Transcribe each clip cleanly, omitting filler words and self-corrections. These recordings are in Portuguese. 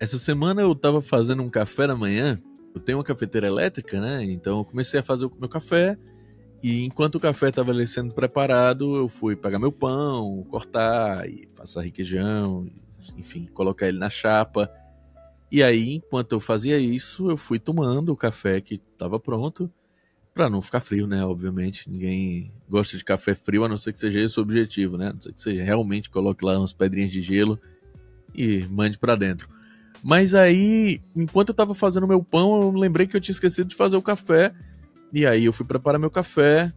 Essa semana eu tava fazendo um café da manhã. Eu tenho uma cafeteira elétrica, né? Então eu comecei a fazer o meu café. E enquanto o café estava ali sendo preparado, eu fui pegar meu pão, cortar e passar requeijão, enfim, colocar ele na chapa. E aí, enquanto eu fazia isso, eu fui tomando o café que estava pronto, para não ficar frio, né? Obviamente, ninguém gosta de café frio, a não ser que seja esse o objetivo, né? A não ser que você realmente coloque lá umas pedrinhas de gelo e mande para dentro. Mas aí, enquanto eu tava fazendo meu pão, eu lembrei que eu tinha esquecido de fazer o café. E aí eu fui preparar meu café,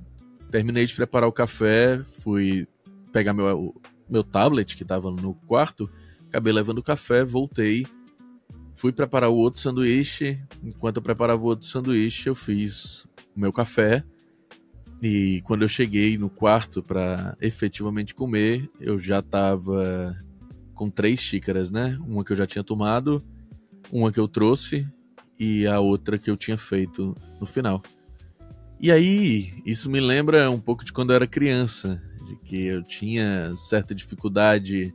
terminei de preparar o café, fui pegar meu tablet que tava no quarto, acabei levando o café, voltei, fui preparar o outro sanduíche. Enquanto eu preparava o outro sanduíche, eu fiz o meu café. E quando eu cheguei no quarto para efetivamente comer, eu já tava com 3 xícaras, né? Uma que eu já tinha tomado, uma que eu trouxe e a outra que eu tinha feito no final. E aí, isso me lembra um pouco de quando eu era criança, de que eu tinha certa dificuldade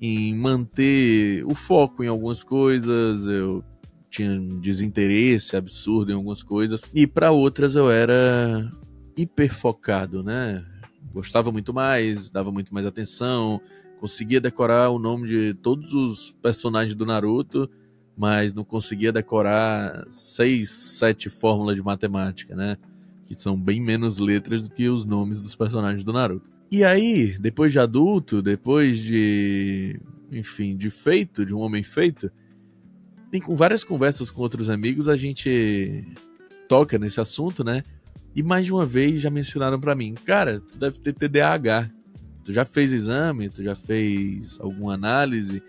em manter o foco em algumas coisas, eu tinha um desinteresse absurdo em algumas coisas, e para outras eu era hiperfocado, né? Gostava muito mais, dava muito mais atenção, conseguia decorar o nome de todos os personagens do Naruto, mas não conseguia decorar 6, 7 fórmulas de matemática, né? Que são bem menos letras do que os nomes dos personagens do Naruto. E aí, depois de adulto, depois de, enfim, de feito, de um homem feito, tem com várias conversas com outros amigos, a gente toca nesse assunto, né? E mais de uma vez já mencionaram pra mim, cara, tu deve ter TDAH. Tu já fez exame? Tu já fez alguma análise?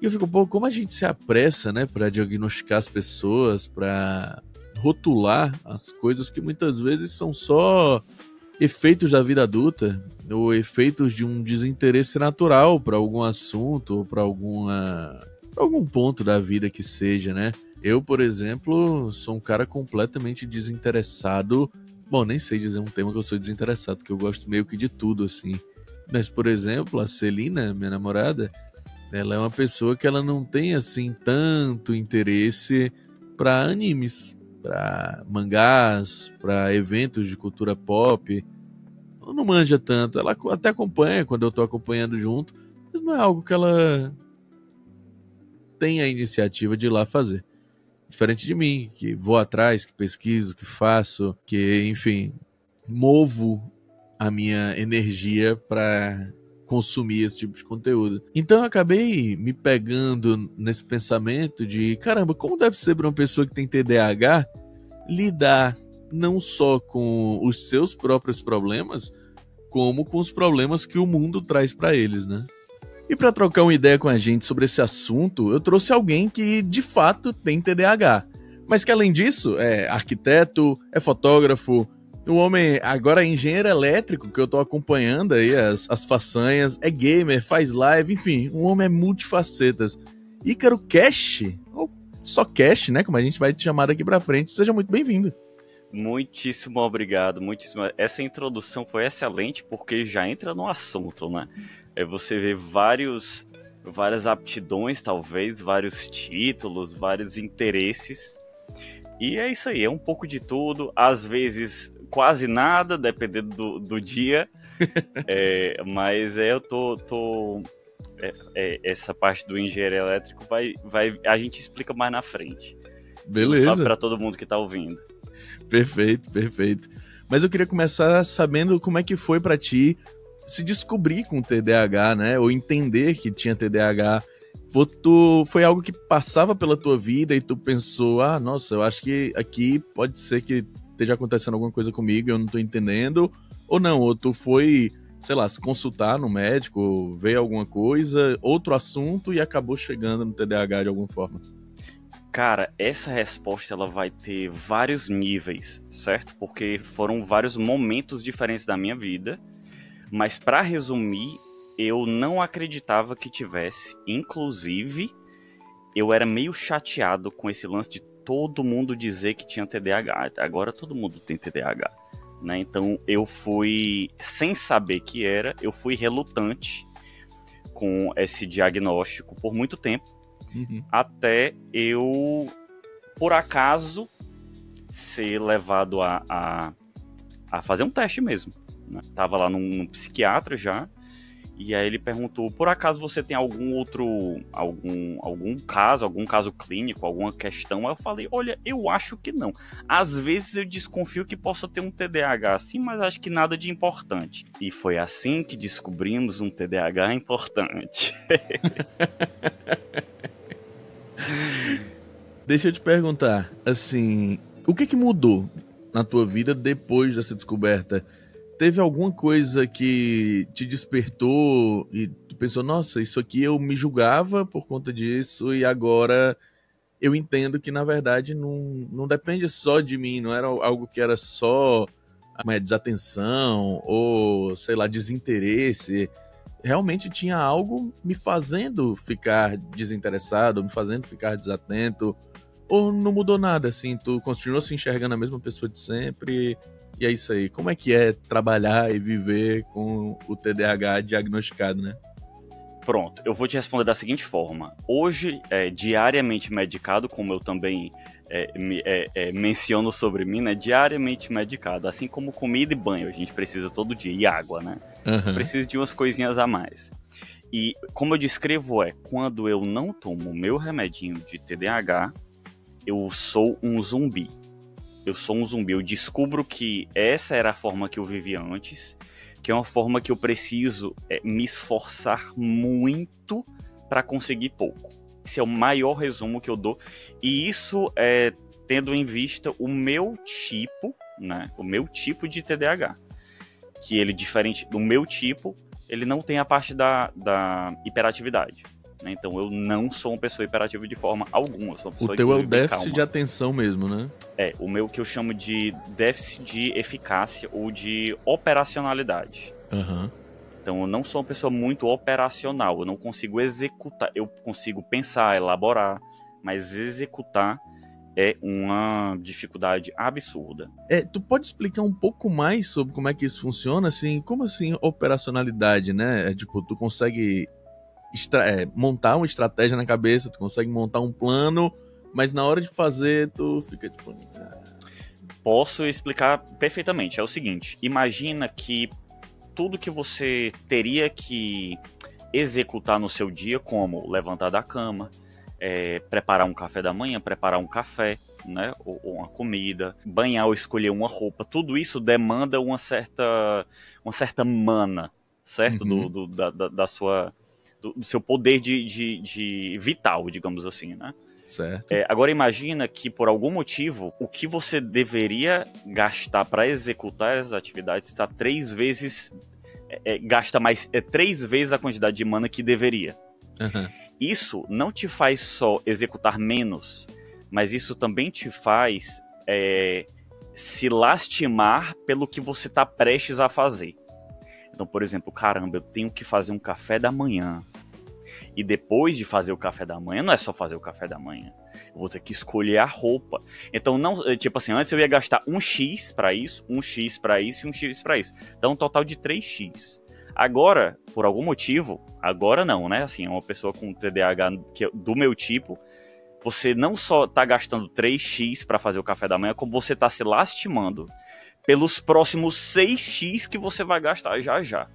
E eu fico, pô, como a gente se apressa, né, pra diagnosticar as pessoas, pra rotular as coisas que muitas vezes são só efeitos da vida adulta ou efeitos de um desinteresse natural para algum assunto ou para algum ponto da vida que seja, né? Eu, por exemplo, sou um cara completamente desinteressado. Bom, nem sei dizer um tema que eu sou desinteressado, porque eu gosto meio que de tudo, assim. Mas, por exemplo, a Celina, minha namorada, ela é uma pessoa que ela não tem, assim, tanto interesse para animes, para mangás, para eventos de cultura pop. Ela não manja tanto. Ela até acompanha quando eu tô acompanhando junto, mas não é algo que ela tem a iniciativa de ir lá fazer. Diferente de mim, que vou atrás, que pesquiso, que faço, que, enfim, movo a minha energia para consumir esse tipo de conteúdo. Então eu acabei me pegando nesse pensamento de, caramba, como deve ser para uma pessoa que tem TDAH lidar não só com os seus próprios problemas, como com os problemas que o mundo traz para eles, né? E para trocar uma ideia com a gente sobre esse assunto, eu trouxe alguém que de fato tem TDAH, mas que além disso é arquiteto, é fotógrafo, o homem agora é engenheiro elétrico, que eu tô acompanhando aí as façanhas, é gamer, faz live, enfim, um homem é multifacetas. Ícaro Cash, ou só Cash, né, como a gente vai te chamar daqui pra frente, seja muito bem-vindo. Muitíssimo obrigado, muitíssimo. Essa introdução foi excelente porque já entra no assunto, né? Você vê várias aptidões, talvez, vários títulos, vários interesses. E é isso aí, é um pouco de tudo, às vezes quase nada, dependendo do dia. Mas eu tô essa parte do engenheiro elétrico a gente explica mais na frente. Beleza. Não sabe para todo mundo que tá ouvindo. Perfeito, perfeito. Mas eu queria começar sabendo como é que foi pra ti se descobrir com TDAH, né? Ou entender que tinha TDAH. Foi algo que passava pela tua vida e tu pensou, ah, nossa, eu acho que aqui pode ser que esteja acontecendo alguma coisa comigo e eu não tô entendendo. Ou não, ou tu foi, sei lá, se consultar no médico, ver alguma coisa, outro assunto e acabou chegando no TDAH de alguma forma. Cara, essa resposta ela vai ter vários níveis, certo? Porque foram vários momentos diferentes da minha vida, mas para resumir, eu não acreditava que tivesse. Inclusive, eu era meio chateado com esse lance de todo mundo dizer que tinha TDAH. Agora todo mundo tem TDAH, né? Então eu fui, sem saber que era, eu fui relutante com esse diagnóstico por muito tempo. até eu, por acaso, ser levado a fazer um teste mesmo, né? Tava lá num psiquiatra já, e aí ele perguntou, por acaso você tem algum caso clínico, alguma questão? Aí eu falei, olha, eu acho que não. Às vezes eu desconfio que possa ter um TDAH assim, mas acho que nada de importante. E foi assim que descobrimos um TDAH importante. Deixa eu te perguntar, assim, o que mudou na tua vida depois dessa descoberta? Teve alguma coisa que te despertou e tu pensou, nossa, isso aqui eu me julgava por conta disso e agora eu entendo que na verdade não depende só de mim, não era algo que era só uma desatenção ou, sei lá, desinteresse. Realmente tinha algo me fazendo ficar desinteressado, me fazendo ficar desatento. Ou não mudou nada, assim, tu continuou se enxergando a mesma pessoa de sempre, e é isso aí. Como é que é trabalhar e viver com o TDAH diagnosticado, né? Pronto, eu vou te responder da seguinte forma. Hoje, diariamente medicado, como eu também menciono sobre mim, né? Diariamente medicado, assim como comida e banho, a gente precisa todo dia, e água, né? Eu preciso de umas coisinhas a mais. E como eu descrevo quando eu não tomo o meu remedinho de TDAH, eu sou um zumbi. Eu sou um zumbi. Eu descubro que essa era a forma que eu vivia antes, que é uma forma que eu preciso me esforçar muito para conseguir pouco. Esse é o maior resumo que eu dou. E isso é tendo em vista o meu tipo, né? O meu tipo de TDAH. Que ele, diferente do meu tipo, ele não tem a parte da hiperatividade. Então eu não sou uma pessoa hiperativa de forma alguma. Eu sou uma pessoa, o teu é o déficit calma. De atenção mesmo, né? O meu que eu chamo de déficit de eficácia ou de operacionalidade. Então eu não sou uma pessoa muito operacional. Eu não consigo executar. Eu consigo pensar, elaborar, mas executar é uma dificuldade absurda. Tu pode explicar um pouco mais sobre como é que isso funciona? Assim, como assim operacionalidade, né? Tipo, tu consegue montar uma estratégia na cabeça, tu consegue montar um plano, mas na hora de fazer tu fica tipo... Posso explicar perfeitamente. É o seguinte, imagina que tudo que você teria que executar no seu dia, como levantar da cama, preparar um café da manhã, preparar um café, né, ou uma comida, banhar ou escolher uma roupa, tudo isso demanda uma certa mana, certo? Do seu poder de vital, digamos assim, né? Certo. Agora imagina que por algum motivo o que você deveria gastar para executar as atividades está 3 vezes gasta mais 3 vezes a quantidade de mana que deveria. Isso não te faz só executar menos, mas isso também te faz se lastimar pelo que você está prestes a fazer. Então, por exemplo, caramba, eu tenho que fazer um café da manhã. E depois de fazer o café da manhã, não é só fazer o café da manhã. Eu vou ter que escolher a roupa. Então, não, tipo assim, antes eu ia gastar 1x para isso, 1x para isso e 1x para isso. Então, um total de 3x. Agora, por algum motivo, agora não, né? Assim, uma pessoa com TDAH do meu tipo, você não só tá gastando 3x para fazer o café da manhã, como você tá se lastimando pelos próximos 6x que você vai gastar já.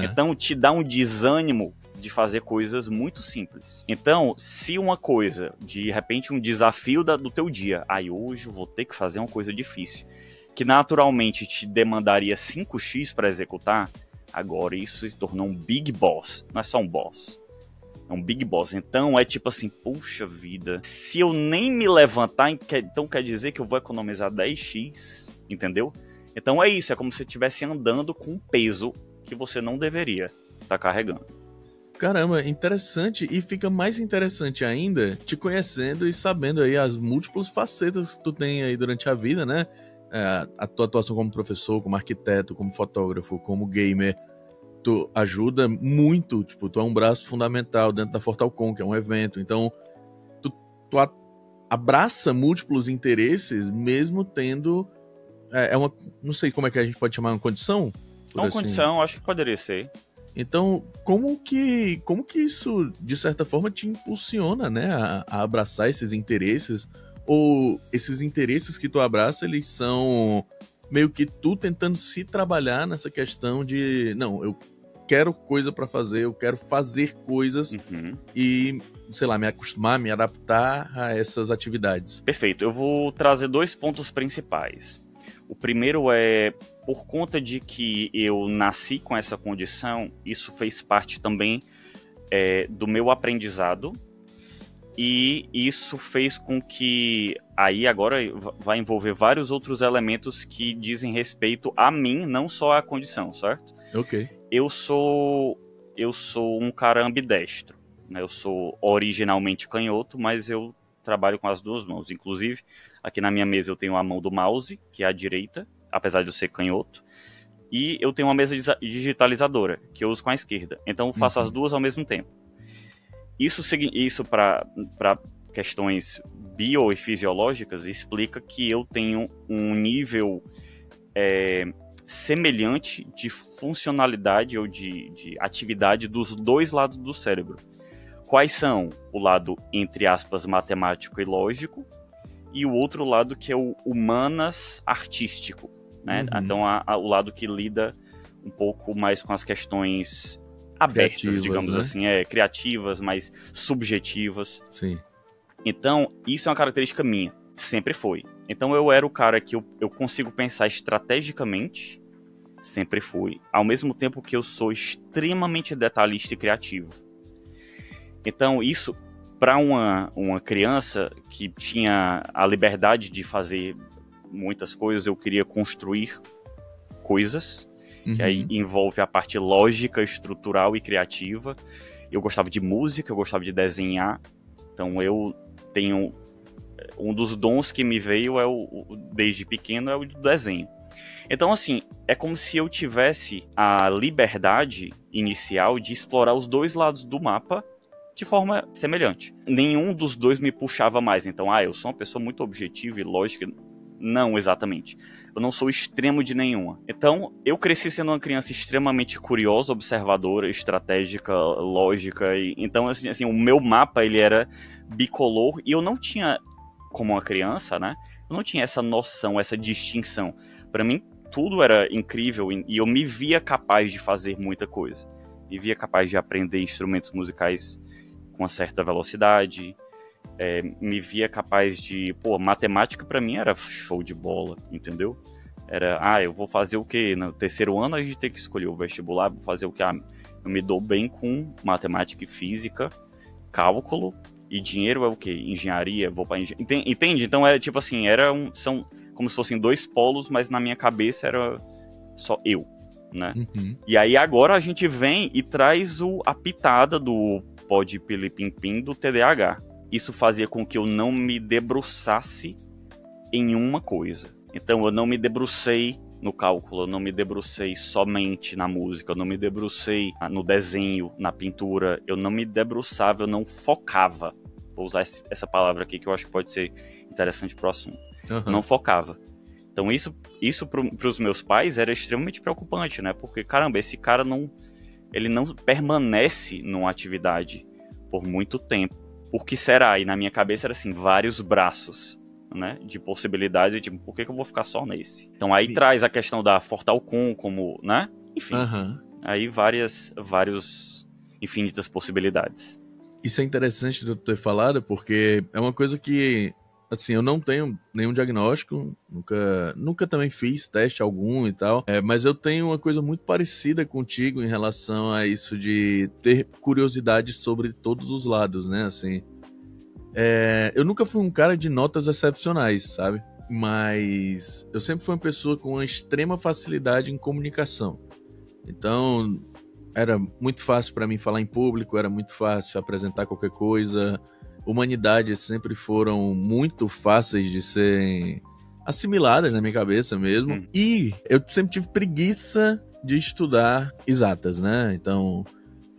Então, te dá um desânimo de fazer coisas muito simples. Então, se uma coisa, de repente um desafio do teu dia, hoje eu vou ter que fazer uma coisa difícil, que naturalmente te demandaria 5x para executar, agora isso se tornou um big boss, não é só um boss, é um big boss. Então é tipo assim, puxa vida, se eu nem me levantar, então quer dizer que eu vou economizar 10x, entendeu? Então é isso, é como se você estivesse andando com um peso que você não deveria estar carregando. Caramba, interessante, e fica mais interessante ainda te conhecendo e sabendo aí as múltiplas facetas que tu tem aí durante a vida, né? A tua atuação como professor, como arquiteto, como fotógrafo, como gamer, tu ajuda muito, tipo, tu é um braço fundamental dentro da Fortalcon, que é um evento, então tu abraça múltiplos interesses, mesmo tendo, não sei como é que a gente pode chamar, uma condição? Uma condição, acho que poderia ser. Então, como que isso, de certa forma, te impulsiona, né, a abraçar esses interesses? Ou esses interesses que tu abraça, eles são meio que tu tentando se trabalhar nessa questão de, não, eu quero coisa pra fazer, eu quero fazer coisas e, sei lá, me acostumar, me adaptar a essas atividades. Perfeito. Eu vou trazer 2 pontos principais. O primeiro é, por conta de que eu nasci com essa condição, isso fez parte também do meu aprendizado, e isso fez com que, aí agora vai envolver vários outros elementos que dizem respeito a mim, não só à condição, certo? Ok. Eu sou um cara ambidestro, né? Eu sou originalmente canhoto, mas eu trabalho com as 2 mãos. Inclusive, aqui na minha mesa eu tenho a mão do mouse, que é a direita, apesar de eu ser canhoto, e eu tenho uma mesa digitalizadora, que eu uso com a esquerda. Então eu faço as 2 ao mesmo tempo. Isso para questões bio e fisiológicas explica que eu tenho um nível semelhante de funcionalidade ou de atividade dos 2 lados do cérebro. Quais são? O lado, entre aspas, matemático e lógico, e o outro lado que é o humanas artístico, né? Então o lado que lida um pouco mais com as questões abertas, criativas, digamos, né? Assim, criativas, mais subjetivas. Sim. Então, isso é uma característica minha, sempre foi. Então eu era o cara que eu consigo pensar estrategicamente, sempre fui, ao mesmo tempo que eu sou extremamente detalhista e criativo. Então isso, para uma criança que tinha a liberdade de fazer muitas coisas, eu queria construir coisas, que aí envolve a parte lógica, estrutural e criativa. Eu gostava de música, eu gostava de desenhar, então eu tenho um dos dons que me veio desde pequeno é o do desenho. Então, assim, é como se eu tivesse a liberdade inicial de explorar os 2 lados do mapa de forma semelhante. Nenhum dos 2 me puxava mais. Então, eu sou uma pessoa muito objetiva e lógica. Não exatamente. Eu não sou extremo de nenhuma. Então, eu cresci sendo uma criança extremamente curiosa, observadora, estratégica, lógica. Então, assim, o meu mapa, ele era bicolor e eu não tinha, como uma criança, né? Eu não tinha essa noção, essa distinção. Para mim, tudo era incrível e eu me via capaz de fazer muita coisa. Me via capaz de aprender instrumentos musicais com uma certa velocidade. Me via capaz de... matemática pra mim era show de bola, entendeu? Era, eu vou fazer o quê? No 3º ano a gente tem que escolher o vestibular, vou fazer o quê? Eu me dou bem com matemática e física, cálculo, e dinheiro é o quê? Engenharia, vou pra engenharia. Entende? Então era tipo assim, são como se fossem 2 polos, mas na minha cabeça era só eu, né? E aí agora a gente vem e traz a pitada do pode pili-pim-pim do TDAH. Isso fazia com que eu não me debruçasse em uma coisa. Então eu não me debrucei no cálculo, eu não me debrucei somente na música, eu não me debrucei no desenho, na pintura, eu não me debruçava, eu não focava. Vou usar essa palavra aqui que eu acho que pode ser interessante pro assunto. Eu não focava. Então isso pros meus pais era extremamente preocupante, né? Porque, caramba, esse cara ele não permanece numa atividade por muito tempo. Por que será? E na minha cabeça era assim, vários braços, né, de possibilidades, tipo, por que eu vou ficar só nesse? Então aí traz a questão da Fortalcon como, né, enfim, aí várias infinitas possibilidades. Isso é interessante de eu ter falado, porque é uma coisa que, assim, eu não tenho nenhum diagnóstico, nunca também fiz teste algum e tal, mas eu tenho uma coisa muito parecida contigo em relação a isso de ter curiosidade sobre todos os lados, né, assim. Eu nunca fui um cara de notas excepcionais, sabe? Mas eu sempre fui uma pessoa com uma extrema facilidade em comunicação. Então, era muito fácil para mim falar em público, era muito fácil apresentar qualquer coisa. Humanidades sempre foram muito fáceis de serem assimiladas na minha cabeça mesmo. E eu sempre tive preguiça de estudar exatas, né? Então,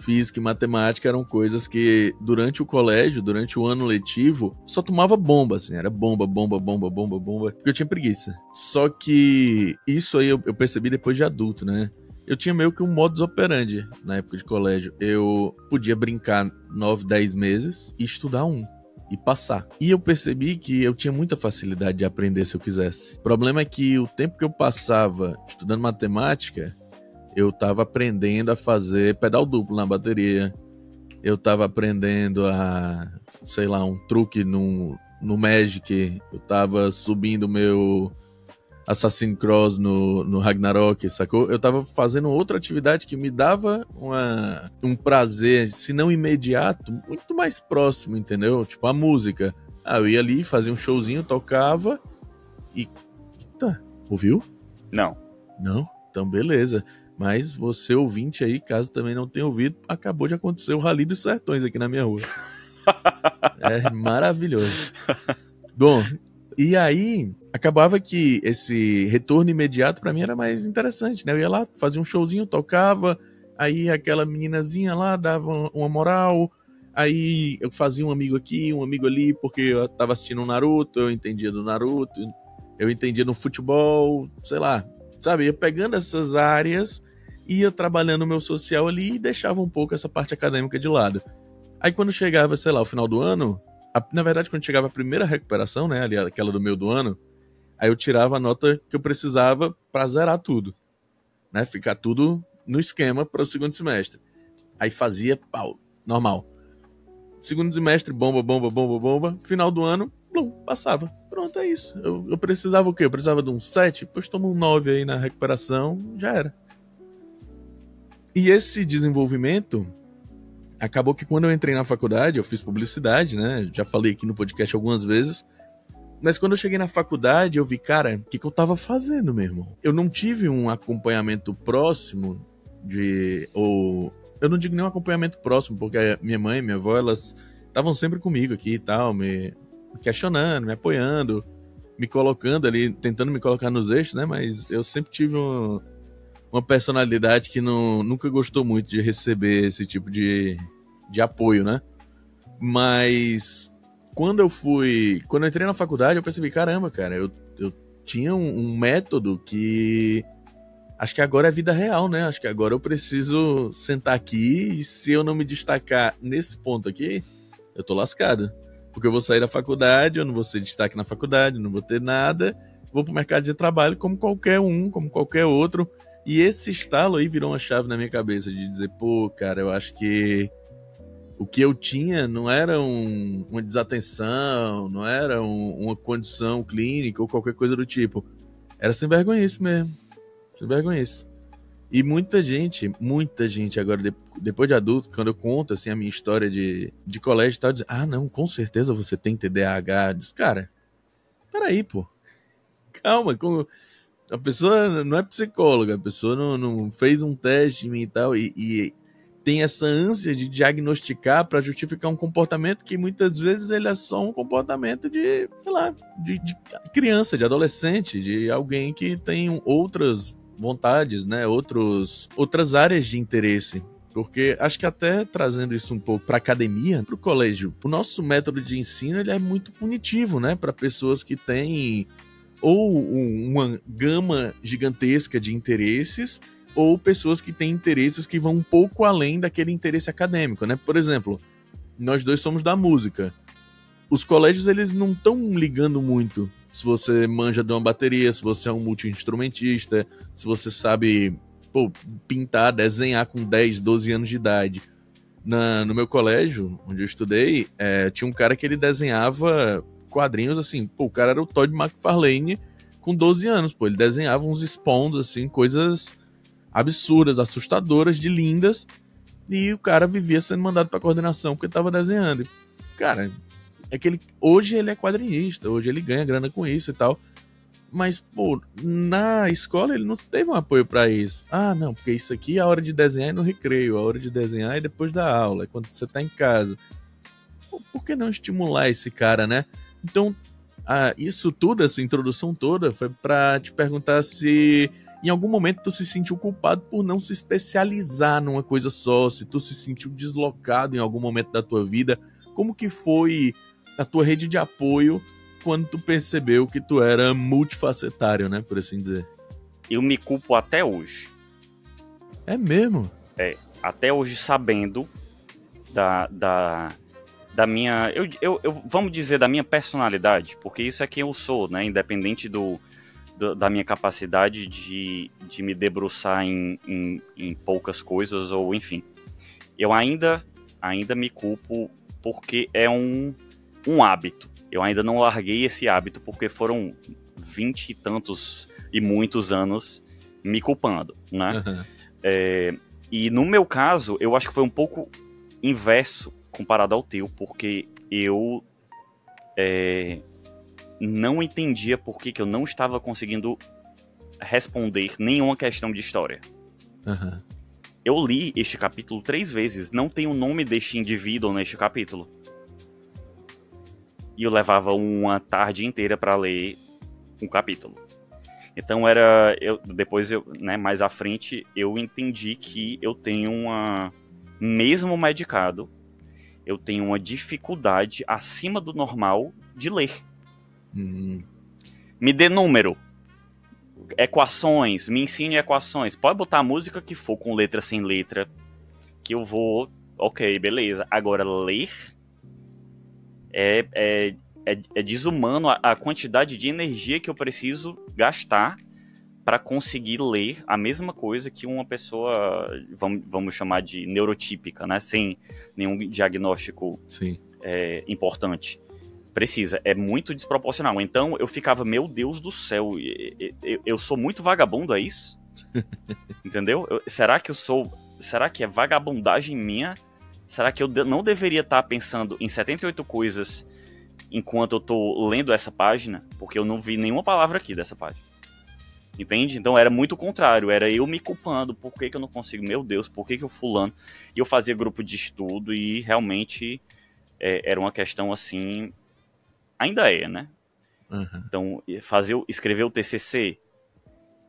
física e matemática eram coisas que durante o colégio, durante o ano letivo, só tomava bomba, assim, era bomba, porque eu tinha preguiça. Só que isso aí eu percebi depois de adulto, né? eu tinha meio que um modus operandi na época de colégio. Eu podia brincar 9, 10 meses e estudar e passar. E eu percebi que eu tinha muita facilidade de aprender se eu quisesse. O problema é que o tempo que eu passava estudando matemática, eu tava aprendendo a fazer pedal duplo na bateria. Eu tava aprendendo a, sei lá, um truque no Magic. Eu tava subindo meu Assassin's Cross no Ragnarok, sacou? Eu tava fazendo outra atividade que me dava um prazer, se não imediato, muito mais próximo, entendeu? Tipo a música. Eu ia ali, fazia um showzinho, tocava e... Eita, ouviu? Não. Não? Então beleza. Mas você ouvinte aí, caso também não tenha ouvido, acabou de acontecer o Rally dos Sertões aqui na minha rua. É maravilhoso. Bom, e aí acabava que esse retorno imediato pra mim era mais interessante, né? Eu ia lá, fazia um showzinho, tocava, aí aquela meninazinha lá dava uma moral, aí eu fazia um amigo aqui, um amigo ali, porque eu tava assistindo um Naruto, eu entendia do Naruto, eu entendia no futebol, sei lá, sabe? Ia pegando essas áreas, ia trabalhando o meu social ali e deixava um pouco essa parte acadêmica de lado. Aí quando chegava, sei lá, o final do ano, na verdade quando chegava a primeira recuperação, né, ali aquela do meio do ano, aí eu tirava a nota que eu precisava pra zerar tudo, né, ficar tudo no esquema para o segundo semestre. Aí fazia pau, normal. Segundo semestre, bomba, bomba, bomba, bomba. Final do ano, blum, passava. Pronto, é isso. Eu precisava o quê? Eu precisava de um 7? Pois toma um 9 aí na recuperação, já era. E esse desenvolvimento acabou que quando eu entrei na faculdade, eu fiz publicidade, né? Já falei aqui no podcast algumas vezes. Mas quando eu cheguei na faculdade, eu vi, cara, o que eu tava fazendo, meu irmão? Eu não tive um acompanhamento próximo ou eu não digo nem um acompanhamento próximo, porque a minha mãe e minha avó, elas estavam sempre comigo aqui e tal, me questionando, me apoiando, me colocando ali, tentando me colocar nos eixos, né? Mas eu sempre tive uma personalidade que nunca gostou muito de receber esse tipo de apoio, né? Mas quando eu entrei na faculdade, eu percebi, caramba, cara, eu tinha um método que acho que agora é vida real, né? Acho que agora eu preciso sentar aqui e se eu não me destacar nesse ponto aqui, eu tô lascado. Porque eu vou sair da faculdade, eu não vou ser destaque na faculdade, não vou ter nada, vou pro mercado de trabalho como qualquer um, como qualquer outro. E esse estalo aí virou uma chave na minha cabeça de dizer, pô, cara, eu acho que o que eu tinha não era uma desatenção, não era uma condição clínica ou qualquer coisa do tipo. Era sem vergonhice mesmo. Sem vergonhice. E muita gente agora, depois de adulto, quando eu conto assim, a minha história de colégio e tal, diz, não, com certeza você tem TDAH. Diz, cara, peraí, pô. Calma, a pessoa não é psicóloga, a pessoa não fez um teste em mim e tal, e tem essa ânsia de diagnosticar para justificar um comportamento que muitas vezes ele é só um comportamento de, sei lá, de criança, de adolescente, de alguém que tem outras vontades, né, outras áreas de interesse. Porque acho que até trazendo isso um pouco para academia, para o colégio, o nosso método de ensino ele é muito punitivo, né, para pessoas que têm ou uma gama gigantesca de interesses, ou pessoas que têm interesses que vão um pouco além daquele interesse acadêmico, né? Por exemplo, nós dois somos da música. Os colégios, eles não estão ligando muito se você manja de uma bateria, se você é um multi-instrumentista, se você sabe pintar, desenhar com 10, 12 anos de idade. No meu colégio, onde eu estudei, tinha um cara que ele desenhava quadrinhos, assim, o cara era o Todd McFarlane com 12 anos, ele desenhava uns spawns, assim, coisas absurdas, assustadoras, de lindas, e o cara vivia sendo mandado pra coordenação porque tava desenhando. Cara, hoje ele é quadrinista, hoje ele ganha grana com isso e tal, mas, na escola ele não teve um apoio pra isso. Não, porque isso aqui, a hora de desenhar é no recreio, a hora de desenhar é depois da aula, é quando você tá em casa. Por que não estimular esse cara, né? Então, isso tudo, essa introdução toda, foi pra te perguntar se em algum momento tu se sentiu culpado por não se especializar numa coisa só, se tu se sentiu deslocado em algum momento da tua vida, como que foi a tua rede de apoio quando tu percebeu que tu era multifacetário, né, por assim dizer? Eu me culpo até hoje. É mesmo? Até hoje sabendo da minha, vamos dizer, da minha personalidade, porque isso é quem eu sou, né? Independente da minha capacidade de me debruçar em poucas coisas, ou enfim. Eu ainda me culpo porque é um hábito. Eu ainda não larguei esse hábito porque foram 20 e tantos e muitos anos me culpando, né? Uhum. E no meu caso, eu acho que foi um pouco inverso comparado ao teu, porque eu não entendia por que eu não estava conseguindo responder nenhuma questão de história. Uhum. Eu li este capítulo 3 vezes, não tem o nome deste indivíduo neste capítulo. E eu levava uma tarde inteira para ler um capítulo. Então depois né, mais à frente, eu entendi que eu tenho mesmo medicado, eu tenho uma dificuldade acima do normal de ler. Me dê número, equações, me ensine equações. Pode botar a música que for com letra sem letra, que eu vou, ok, beleza. Agora, ler é desumano a quantidade de energia que eu preciso gastar para conseguir ler a mesma coisa que uma pessoa, vamos chamar de neurotípica, né? Sem nenhum diagnóstico importante. Precisa, é muito desproporcional. Então eu ficava, meu Deus do céu, eu sou muito vagabundo, é isso? Entendeu? Será que é vagabundagem minha? Será que eu não deveria estar pensando em 78 coisas enquanto eu tô lendo essa página? Porque eu não vi nenhuma palavra aqui dessa página. Entende? Então era muito o contrário, era eu me culpando, por que eu não consigo, meu Deus, por que eu fulano? E eu fazia grupo de estudo e realmente era uma questão assim, ainda né? Uhum. Então, escrever o TCC,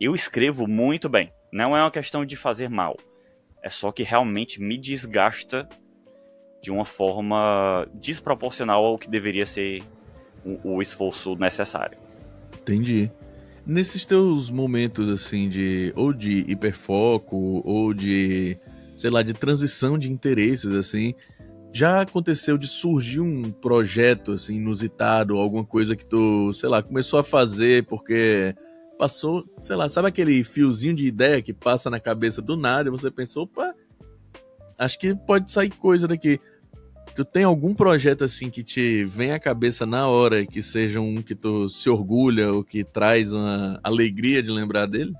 eu escrevo muito bem, não é uma questão de fazer mal, é só que realmente me desgasta de uma forma desproporcional ao que deveria ser o esforço necessário. Entendi. Nesses teus momentos, assim, ou de hiperfoco, ou de, sei lá, de transição de interesses, assim, já aconteceu de surgir um projeto, assim, inusitado, alguma coisa que tu, sei lá, começou a fazer porque passou, sei lá, sabe aquele fiozinho de ideia que passa na cabeça do nada e você pensou, opa, acho que pode sair coisa daqui. Tu tem algum projeto assim que te vem à cabeça na hora, que seja um que tu se orgulha ou que traz uma alegria de lembrar dele?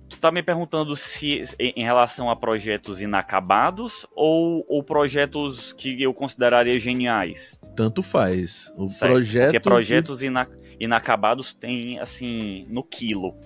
Tu tá me perguntando se em relação a projetos inacabados ou projetos que eu consideraria geniais? Tanto faz. O Certo, porque projeto que... projetos inacabados tem, assim, no quilo.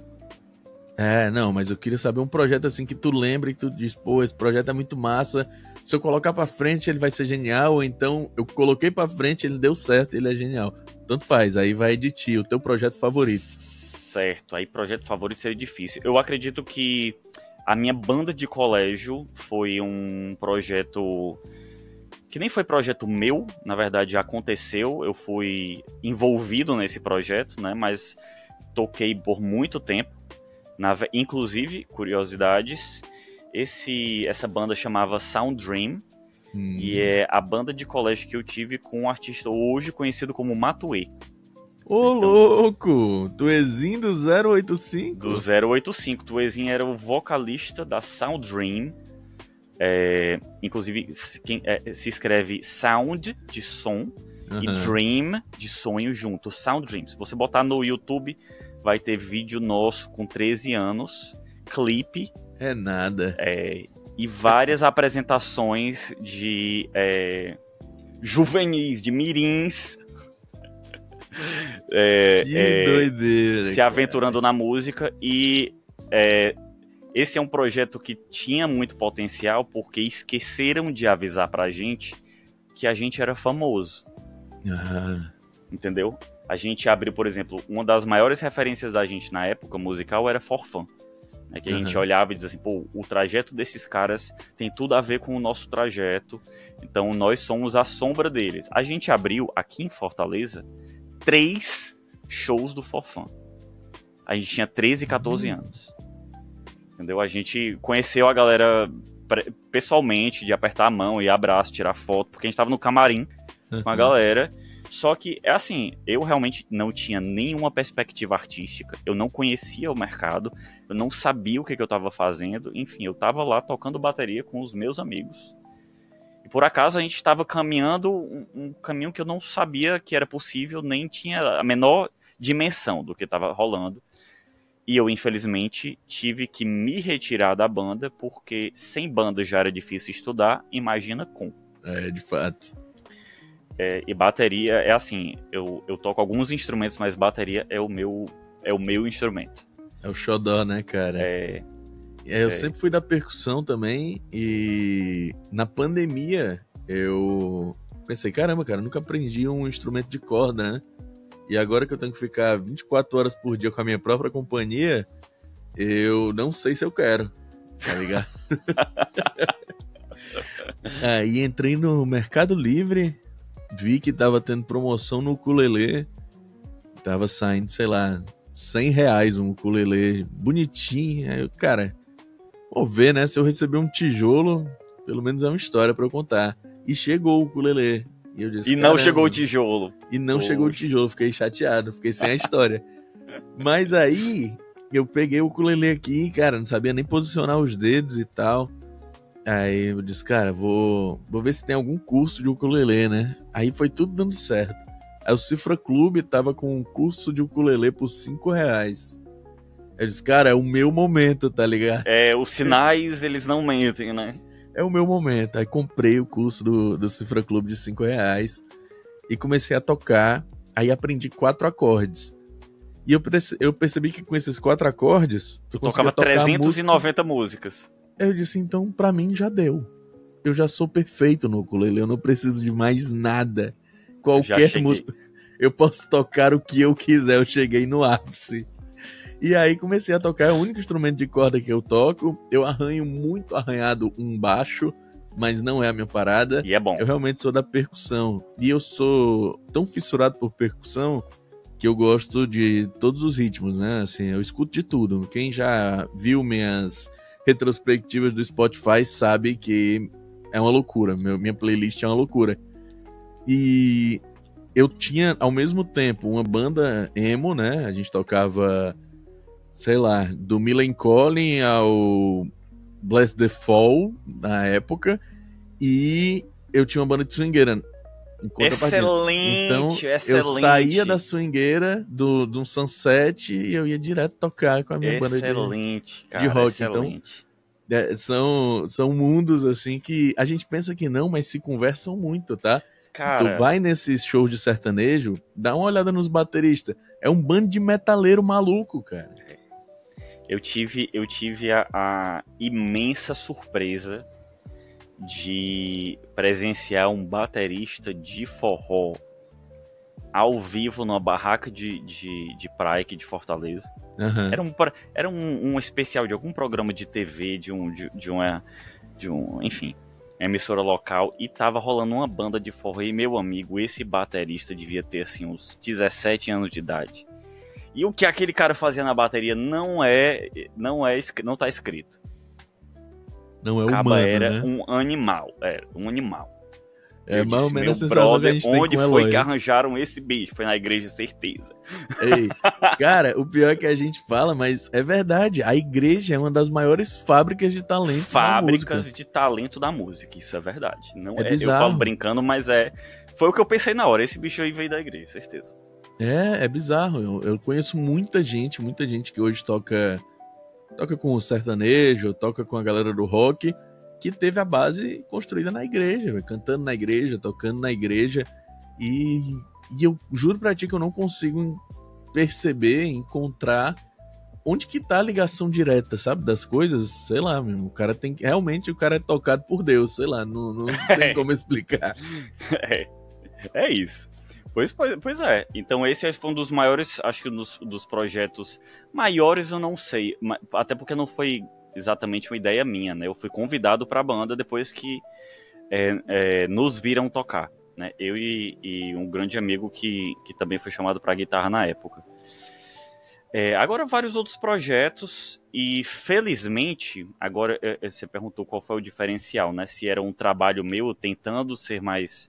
Não, mas eu queria saber um projeto assim que tu lembra e que tu diz, pô, esse projeto é muito massa, se eu colocar pra frente ele vai ser genial, ou então eu coloquei pra frente, ele deu certo, ele é genial. Tanto faz, aí vai de ti, o teu projeto favorito. Certo, aí projeto favorito seria difícil. Eu acredito que a minha banda de colégio foi um projeto que nem foi projeto meu, na verdade aconteceu, eu fui envolvido nesse projeto, né, mas toquei por muito tempo. Inclusive, curiosidades, essa banda chamava Sound Dream, e é a banda de colégio que eu tive com um artista hoje conhecido como Matuê. Ô, então, louco! Tuezinho do 085? Do 085. Tuezinho era o vocalista da Sound Dream. Inclusive, se escreve Sound, de som, e Dream, de sonho junto. Sound Dream. Se você botar no YouTube, vai ter vídeo nosso com 13 anos, clipe. É nada. E várias apresentações de juvenis, de mirins. Que doideira. Se aventurando na música. E esse é um projeto que tinha muito potencial, porque esqueceram de avisar pra gente que a gente era famoso. Entendeu? A gente abriu, por exemplo, uma das maiores referências da gente na época musical era Forfã. Que a gente olhava e dizia assim, pô, o trajeto desses caras tem tudo a ver com o nosso trajeto, então nós somos a sombra deles. A gente abriu, aqui em Fortaleza, 3 shows do Forfã. A gente tinha 13 e 14 anos. entendeu? A gente conheceu a galera pessoalmente, de apertar a mão e abraço, tirar foto, porque a gente tava no camarim com a galera. Só que, é assim, eu realmente não tinha nenhuma perspectiva artística, eu não conhecia o mercado, eu não sabia o que eu tava fazendo, enfim, eu tava lá tocando bateria com os meus amigos. E por acaso a gente estava caminhando um caminho que eu não sabia que era possível, nem tinha a menor dimensão do que estava rolando. E eu, infelizmente, tive que me retirar da banda, porque sem banda já era difícil estudar, imagina com. De fato. E bateria é assim, eu toco alguns instrumentos, mas bateria é o meu instrumento. É o xodó, né, cara? Eu sempre fui da percussão também, e na pandemia eu pensei, caramba, cara, eu nunca aprendi um instrumento de corda, né? E agora que eu tenho que ficar 24 horas por dia com a minha própria companhia, eu não sei se eu quero, tá ligado? Aí entrei no Mercado Livre, vi que tava tendo promoção no ukulele, tava saindo, sei lá, R$100 um ukulele bonitinho. Aí eu, cara, vou ver, né, se eu receber um tijolo, pelo menos é uma história pra eu contar. E chegou o ukulele. E eu disse, não chegou o tijolo. E não chegou o tijolo, fiquei chateado, fiquei sem a história. Mas aí, eu peguei o ukulele aqui, cara, não sabia nem posicionar os dedos e tal. Aí eu disse, cara, vou ver se tem algum curso de ukulele, né? Aí foi tudo dando certo. Aí o Cifra Clube tava com um curso de ukulele por R$5. Eu disse, cara, é o meu momento, tá ligado? Os sinais, eles não mentem, né? É o meu momento. Aí comprei o curso do Cifra Clube de R$5 e comecei a tocar. Aí aprendi 4 acordes. E eu percebi que com esses 4 acordes... Tu tocava 390 músicas. Eu disse, então pra mim já deu. Eu já sou perfeito no ukulele, eu não preciso de mais nada. Qualquer música. Eu posso tocar o que eu quiser, eu cheguei no ápice. E aí comecei a tocar, é o único instrumento de corda que eu toco. Eu arranho muito arranhado um baixo, mas não é a minha parada. E é bom. Eu realmente sou da percussão. E eu sou tão fissurado por percussão que eu gosto de todos os ritmos, né? Assim, eu escuto de tudo. Quem já viu minhas retrospectivas do Spotify sabe que é uma loucura. Minha playlist é uma loucura. E eu tinha, ao mesmo tempo, uma banda emo, né? A gente tocava, sei lá, do Millencolin ao Bless the Fall, na época. E eu tinha uma banda de swingueira. Excelente, então, excelente. Eu saía da swingueira de um sunset e eu ia direto tocar com a minha banda cara, de rock. Excelente. Então, são mundos assim que a gente pensa que não, mas se conversam muito, tá? Cara, tu vai nesses shows de sertanejo, dá uma olhada nos bateristas. É um bando de metaleiro maluco, cara. Eu tive a imensa surpresa de presenciar um baterista de forró ao vivo numa barraca de praia aqui de Fortaleza. Uhum. Era um especial de algum programa de TV, de enfim, emissora local, e tava rolando uma banda de forró. E meu amigo, esse baterista devia ter assim uns 17 anos de idade. E o que aquele cara fazia na bateria não tá escrito. Não é Caba humano, era, né? um animal. Era um animal. É mais ou menos a sensação que a gente tem com o Eloy. Onde foi que arranjaram esse bicho? Foi na igreja, certeza. Ei, cara, o pior é que a gente fala, mas é verdade. A igreja é uma das maiores fábricas de talento Fábricas de talento da música, isso é verdade. Não é bizarro. Eu falo brincando, mas foi o que eu pensei na hora. Esse bicho aí veio da igreja, certeza. É bizarro. Eu conheço muita gente que hoje toca com o sertanejo, toca com a galera do rock, que teve a base construída na igreja, cantando na igreja, tocando na igreja. E eu juro pra ti que eu não consigo perceber, encontrar onde que tá a ligação direta, sabe, das coisas. Sei lá, mesmo, realmente o cara é tocado por Deus, sei lá, não tem como explicar. É isso. Pois é. Então esse foi um dos maiores, acho que dos projetos maiores, eu não sei, até porque não foi exatamente uma ideia minha, né? Eu fui convidado para a banda depois que nos viram tocar, né? Eu e um grande amigo que também foi chamado para guitarra na época. Agora vários outros projetos e felizmente, agora você perguntou qual foi o diferencial, né? Se era um trabalho meu tentando ser mais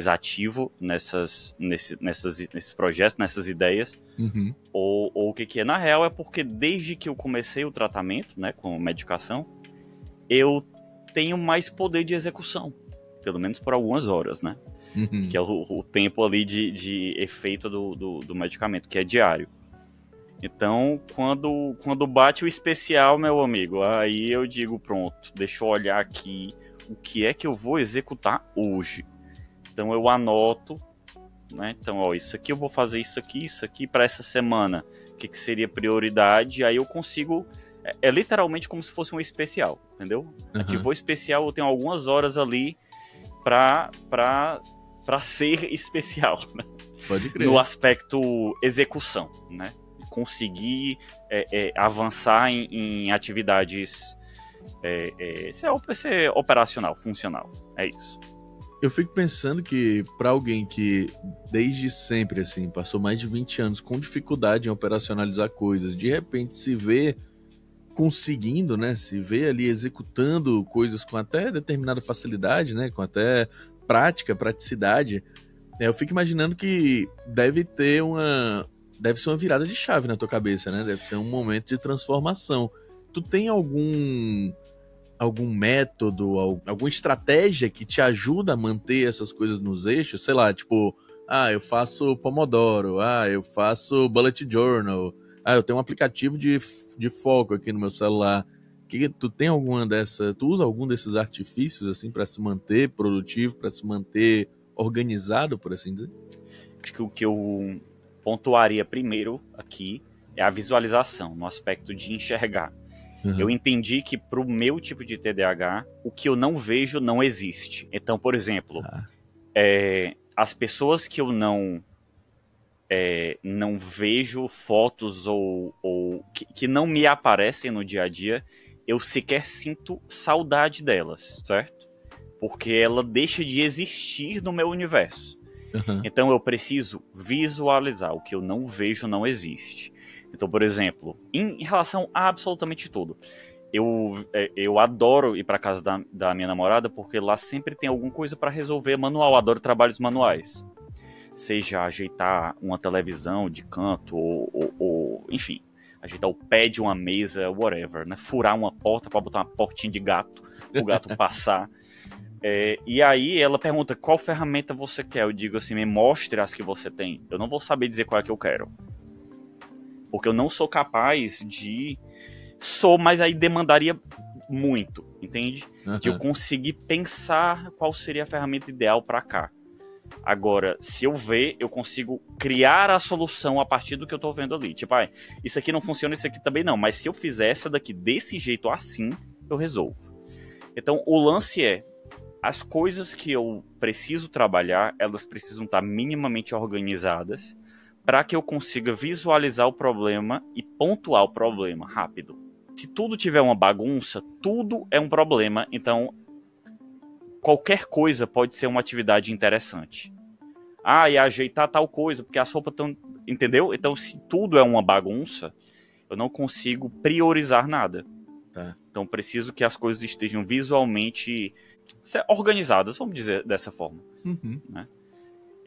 ativo nesses projetos, nessas ideias, ou o que é. Na real é porque desde que eu comecei o tratamento, né, com medicação, eu tenho mais poder de execução, pelo menos por algumas horas, né? Que é o tempo ali de efeito do medicamento, que é diário. Então, quando bate o especial, meu amigo, aí eu digo, pronto, deixa eu olhar aqui o que é que eu vou executar hoje. Então eu anoto, né? Então, ó, isso aqui eu vou fazer isso aqui para essa semana. O que seria prioridade? Aí eu consigo... É literalmente como se fosse um especial, entendeu? Ativou o especial, eu tenho algumas horas ali pra ser especial, né? Pode crer. No aspecto execução, né? Conseguir avançar em atividades ser operacional, funcional. É isso. Eu fico pensando que para alguém que desde sempre assim passou mais de 20 anos com dificuldade em operacionalizar coisas, de repente se vê conseguindo, né, se vê ali executando coisas com até determinada facilidade, né, com até praticidade, eu fico imaginando que deve ser uma virada de chave na tua cabeça, né? Deve ser um momento de transformação. Tu tem algum método, alguma estratégia que te ajuda a manter essas coisas nos eixos? Sei lá, tipo, eu faço Pomodoro, eu faço Bullet Journal, eu tenho um aplicativo de foco aqui no meu celular. Tu tem alguma dessa? Tu usa algum desses artifícios assim para se manter produtivo, para se manter organizado, por assim dizer? Acho que o que eu pontuaria primeiro aqui é a visualização, no aspecto de enxergar. Eu entendi que pro meu tipo de TDAH, o que eu não vejo não existe. Então, por exemplo, as pessoas que eu não vejo fotos ou que não me aparecem no dia a dia, eu sequer sinto saudade delas, certo? Porque ela deixa de existir no meu universo. Então eu preciso visualizar. O que eu não vejo não existe. Então, por exemplo, em relação a absolutamente tudo, eu adoro ir para casa da minha namorada porque lá sempre tem alguma coisa para resolver manual. Eu adoro trabalhos manuais. Seja ajeitar uma televisão de canto ou enfim, ajeitar o pé de uma mesa, whatever, né? Furar uma porta para botar uma portinha de gato, o gato passar. E aí ela pergunta qual ferramenta você quer. Eu digo assim, me mostre as que você tem. Eu não vou saber dizer qual é que eu quero, porque eu não sou capaz de... mas aí demandaria muito, entende? De eu conseguir pensar qual seria a ferramenta ideal para cá. Agora, se eu ver, eu consigo criar a solução a partir do que eu tô vendo ali. Tipo, isso aqui não funciona, isso aqui também não. Mas se eu fizer essa daqui desse jeito assim, eu resolvo. Então, o lance é, as coisas que eu preciso trabalhar, elas precisam estar minimamente organizadas para que eu consiga visualizar o problema e pontuar o problema rápido. Se tudo tiver uma bagunça, tudo é um problema. Então, qualquer coisa pode ser uma atividade interessante. E ajeitar tal coisa, porque as roupas estão... Entendeu? Então, se tudo é uma bagunça, eu não consigo priorizar nada. Tá. Então, preciso que as coisas estejam visualmente organizadas, vamos dizer dessa forma. Né?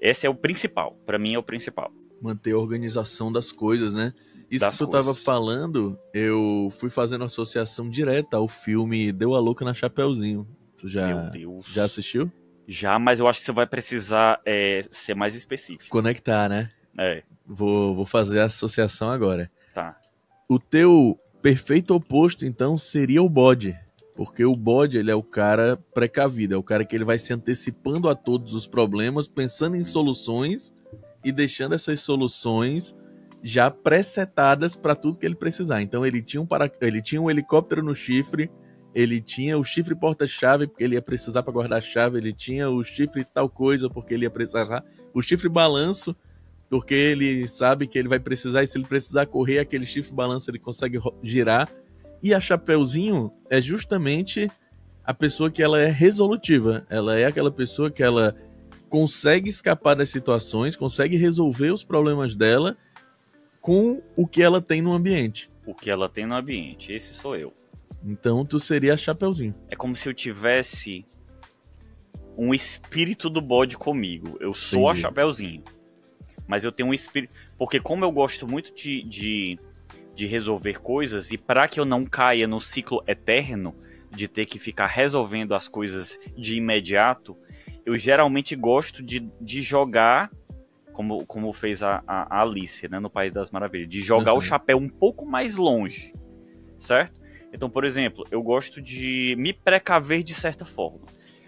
Esse é o principal. Para mim é o principal. Manter a organização das coisas, né? Isso que tu tava falando, eu fui fazendo associação direta ao filme Deu a Louca na Chapeuzinho. Tu já assistiu? Já, mas eu acho que você vai precisar ser mais específico. Conectar, né? Vou fazer a associação agora. Tá. O teu perfeito oposto, então, seria o bode. Porque o bode, ele é o cara precavido. É o cara que ele vai se antecipando a todos os problemas, pensando em soluções e deixando essas soluções já pré-setadas para tudo que ele precisar. Então ele tinha um helicóptero no chifre, ele tinha o chifre porta-chave porque ele ia precisar para guardar a chave, ele tinha o chifre tal coisa porque ele ia precisar, o chifre balanço porque ele sabe que ele vai precisar, e se ele precisar correr, aquele chifre balanço ele consegue girar. E a Chapeuzinho é justamente a pessoa que ela é resolutiva, ela é aquela pessoa que ela consegue escapar das situações, consegue resolver os problemas dela com o que ela tem no ambiente. O que ela tem no ambiente, esse sou eu. Então tu seria a Chapeuzinho. É como se eu tivesse um espírito do bode comigo. Eu sou a Chapeuzinho. Mas eu tenho um espírito... Porque como eu gosto muito de resolver coisas, e para que eu não caia no ciclo eterno de ter que ficar resolvendo as coisas de imediato, eu geralmente gosto de jogar, como fez a Alice, né, no País das Maravilhas, de jogar o chapéu um pouco mais longe, certo? Então, por exemplo, eu gosto de me precaver de certa forma,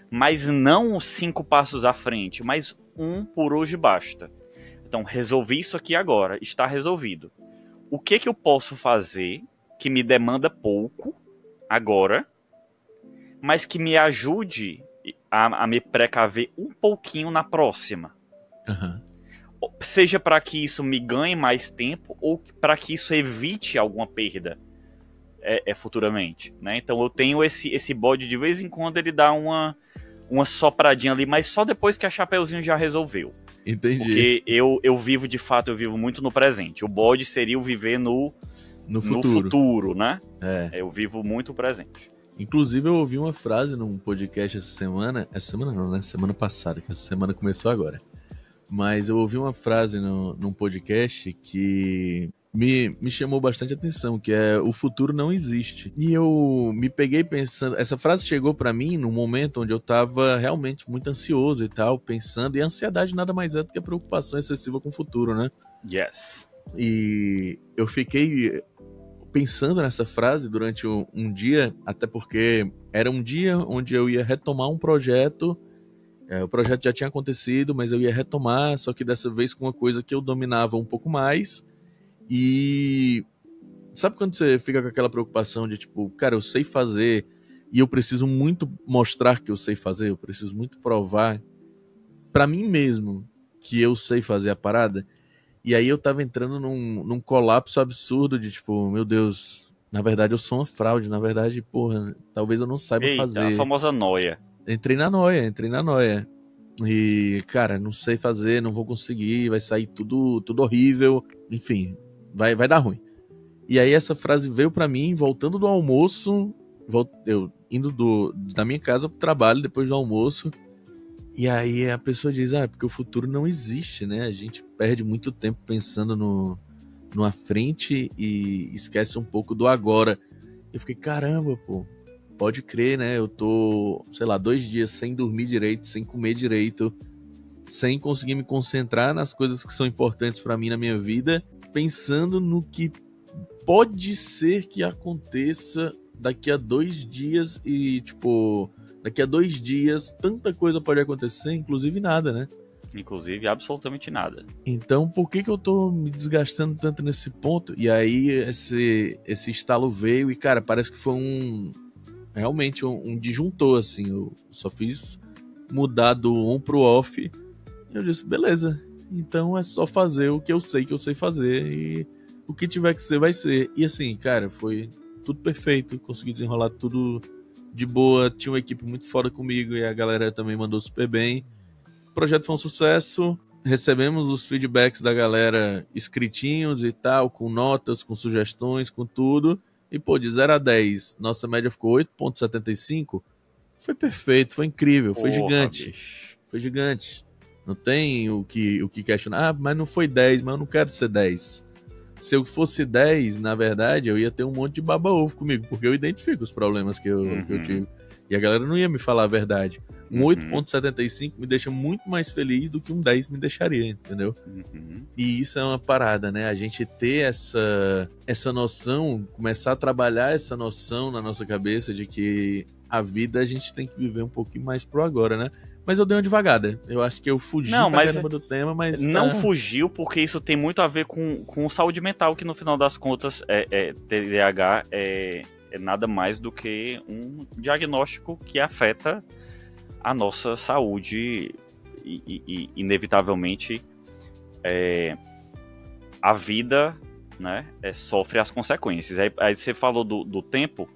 mas não 5 passos à frente, mas 1 por hoje basta. Então, resolvi isso aqui agora, está resolvido. O que eu posso fazer que me demanda pouco agora, mas que me ajude a me precaver um pouquinho na próxima? Uhum. Seja para que isso me ganhe mais tempo ou para que isso evite alguma perda futuramente, né? Então eu tenho esse bode, de vez em quando ele dá uma sopradinha ali, mas só depois que a Chapeuzinho já resolveu. Entendi. Porque eu vivo, de fato, eu vivo muito no presente. O bode seria o viver no futuro, né? Eu vivo muito o presente. Inclusive, eu ouvi uma frase num podcast essa semana. Essa semana não, né? Semana passada, que essa semana começou agora. Mas eu ouvi uma frase num podcast que me chamou bastante atenção, que é: o futuro não existe. E eu me peguei pensando... Essa frase chegou pra mim num momento onde eu tava realmente muito ansioso e tal, pensando... E a ansiedade nada mais é do que a preocupação excessiva com o futuro, né? Yes. E eu fiquei pensando nessa frase durante um dia, até porque era um dia onde eu ia retomar um projeto. O projeto já tinha acontecido, mas eu ia retomar, só que dessa vez com uma coisa que eu dominava um pouco mais. E sabe quando você fica com aquela preocupação de tipo, cara, eu sei fazer e eu preciso muito mostrar que eu sei fazer, eu preciso muito provar pra mim mesmo que eu sei fazer a parada? E aí eu tava entrando num colapso absurdo de tipo, meu Deus, na verdade eu sou uma fraude, na verdade, porra, talvez eu não saiba fazer. A famosa noia. Entrei na noia. E, cara, não sei fazer, não vou conseguir, vai sair tudo horrível, enfim, vai dar ruim. E aí essa frase veio pra mim, voltando do almoço, eu indo da minha casa pro trabalho depois do almoço, e aí a pessoa diz, porque o futuro não existe, né? A gente perde muito tempo pensando no à frente e esquece um pouco do agora. Eu fiquei, caramba, pô, pode crer, né? Eu tô, sei lá, 2 dias sem dormir direito, sem comer direito, sem conseguir me concentrar nas coisas que são importantes pra mim na minha vida, pensando no que pode ser que aconteça daqui a 2 dias e, tipo, daqui a 2 dias tanta coisa pode acontecer, inclusive nada, né? Inclusive absolutamente nada. Então, por que eu tô me desgastando tanto nesse ponto? E aí esse estalo veio e, cara, parece que foi realmente um disjuntor, assim. Eu só fiz mudar do on pro off e eu disse, beleza, então é só fazer o que eu sei fazer e o que tiver que ser vai ser. E assim, cara, foi tudo perfeito, consegui desenrolar tudo de boa, tinha uma equipe muito foda comigo e a galera também mandou super bem. O projeto foi um sucesso, recebemos os feedbacks da galera escritinhos e tal, com notas, com sugestões, com tudo. E, pô, de 0 a 10, nossa média ficou 8,75. Foi perfeito, foi incrível, foi gigante. Bicho. Foi gigante. Não tem o que questionar. Mas não foi 10, mas eu não quero ser 10. Se eu fosse 10, na verdade, eu ia ter um monte de baba-ovo comigo, porque eu identifico os problemas que eu tive. E a galera não ia me falar a verdade. Um 8,75 me deixa muito mais feliz do que um 10 me deixaria, entendeu? E isso é uma parada, né? A gente ter essa noção, começar a trabalhar essa noção na nossa cabeça de que a vida a gente tem que viver um pouquinho mais pro agora, né? Mas eu dei uma devagada. Eu acho que eu fugi pra caramba do tema, mas... Não fugiu, porque isso tem muito a ver com saúde mental, que no final das contas, TDAH é nada mais do que um diagnóstico que afeta a nossa saúde e inevitavelmente, a vida, né, sofre as consequências. Aí você falou do tempo,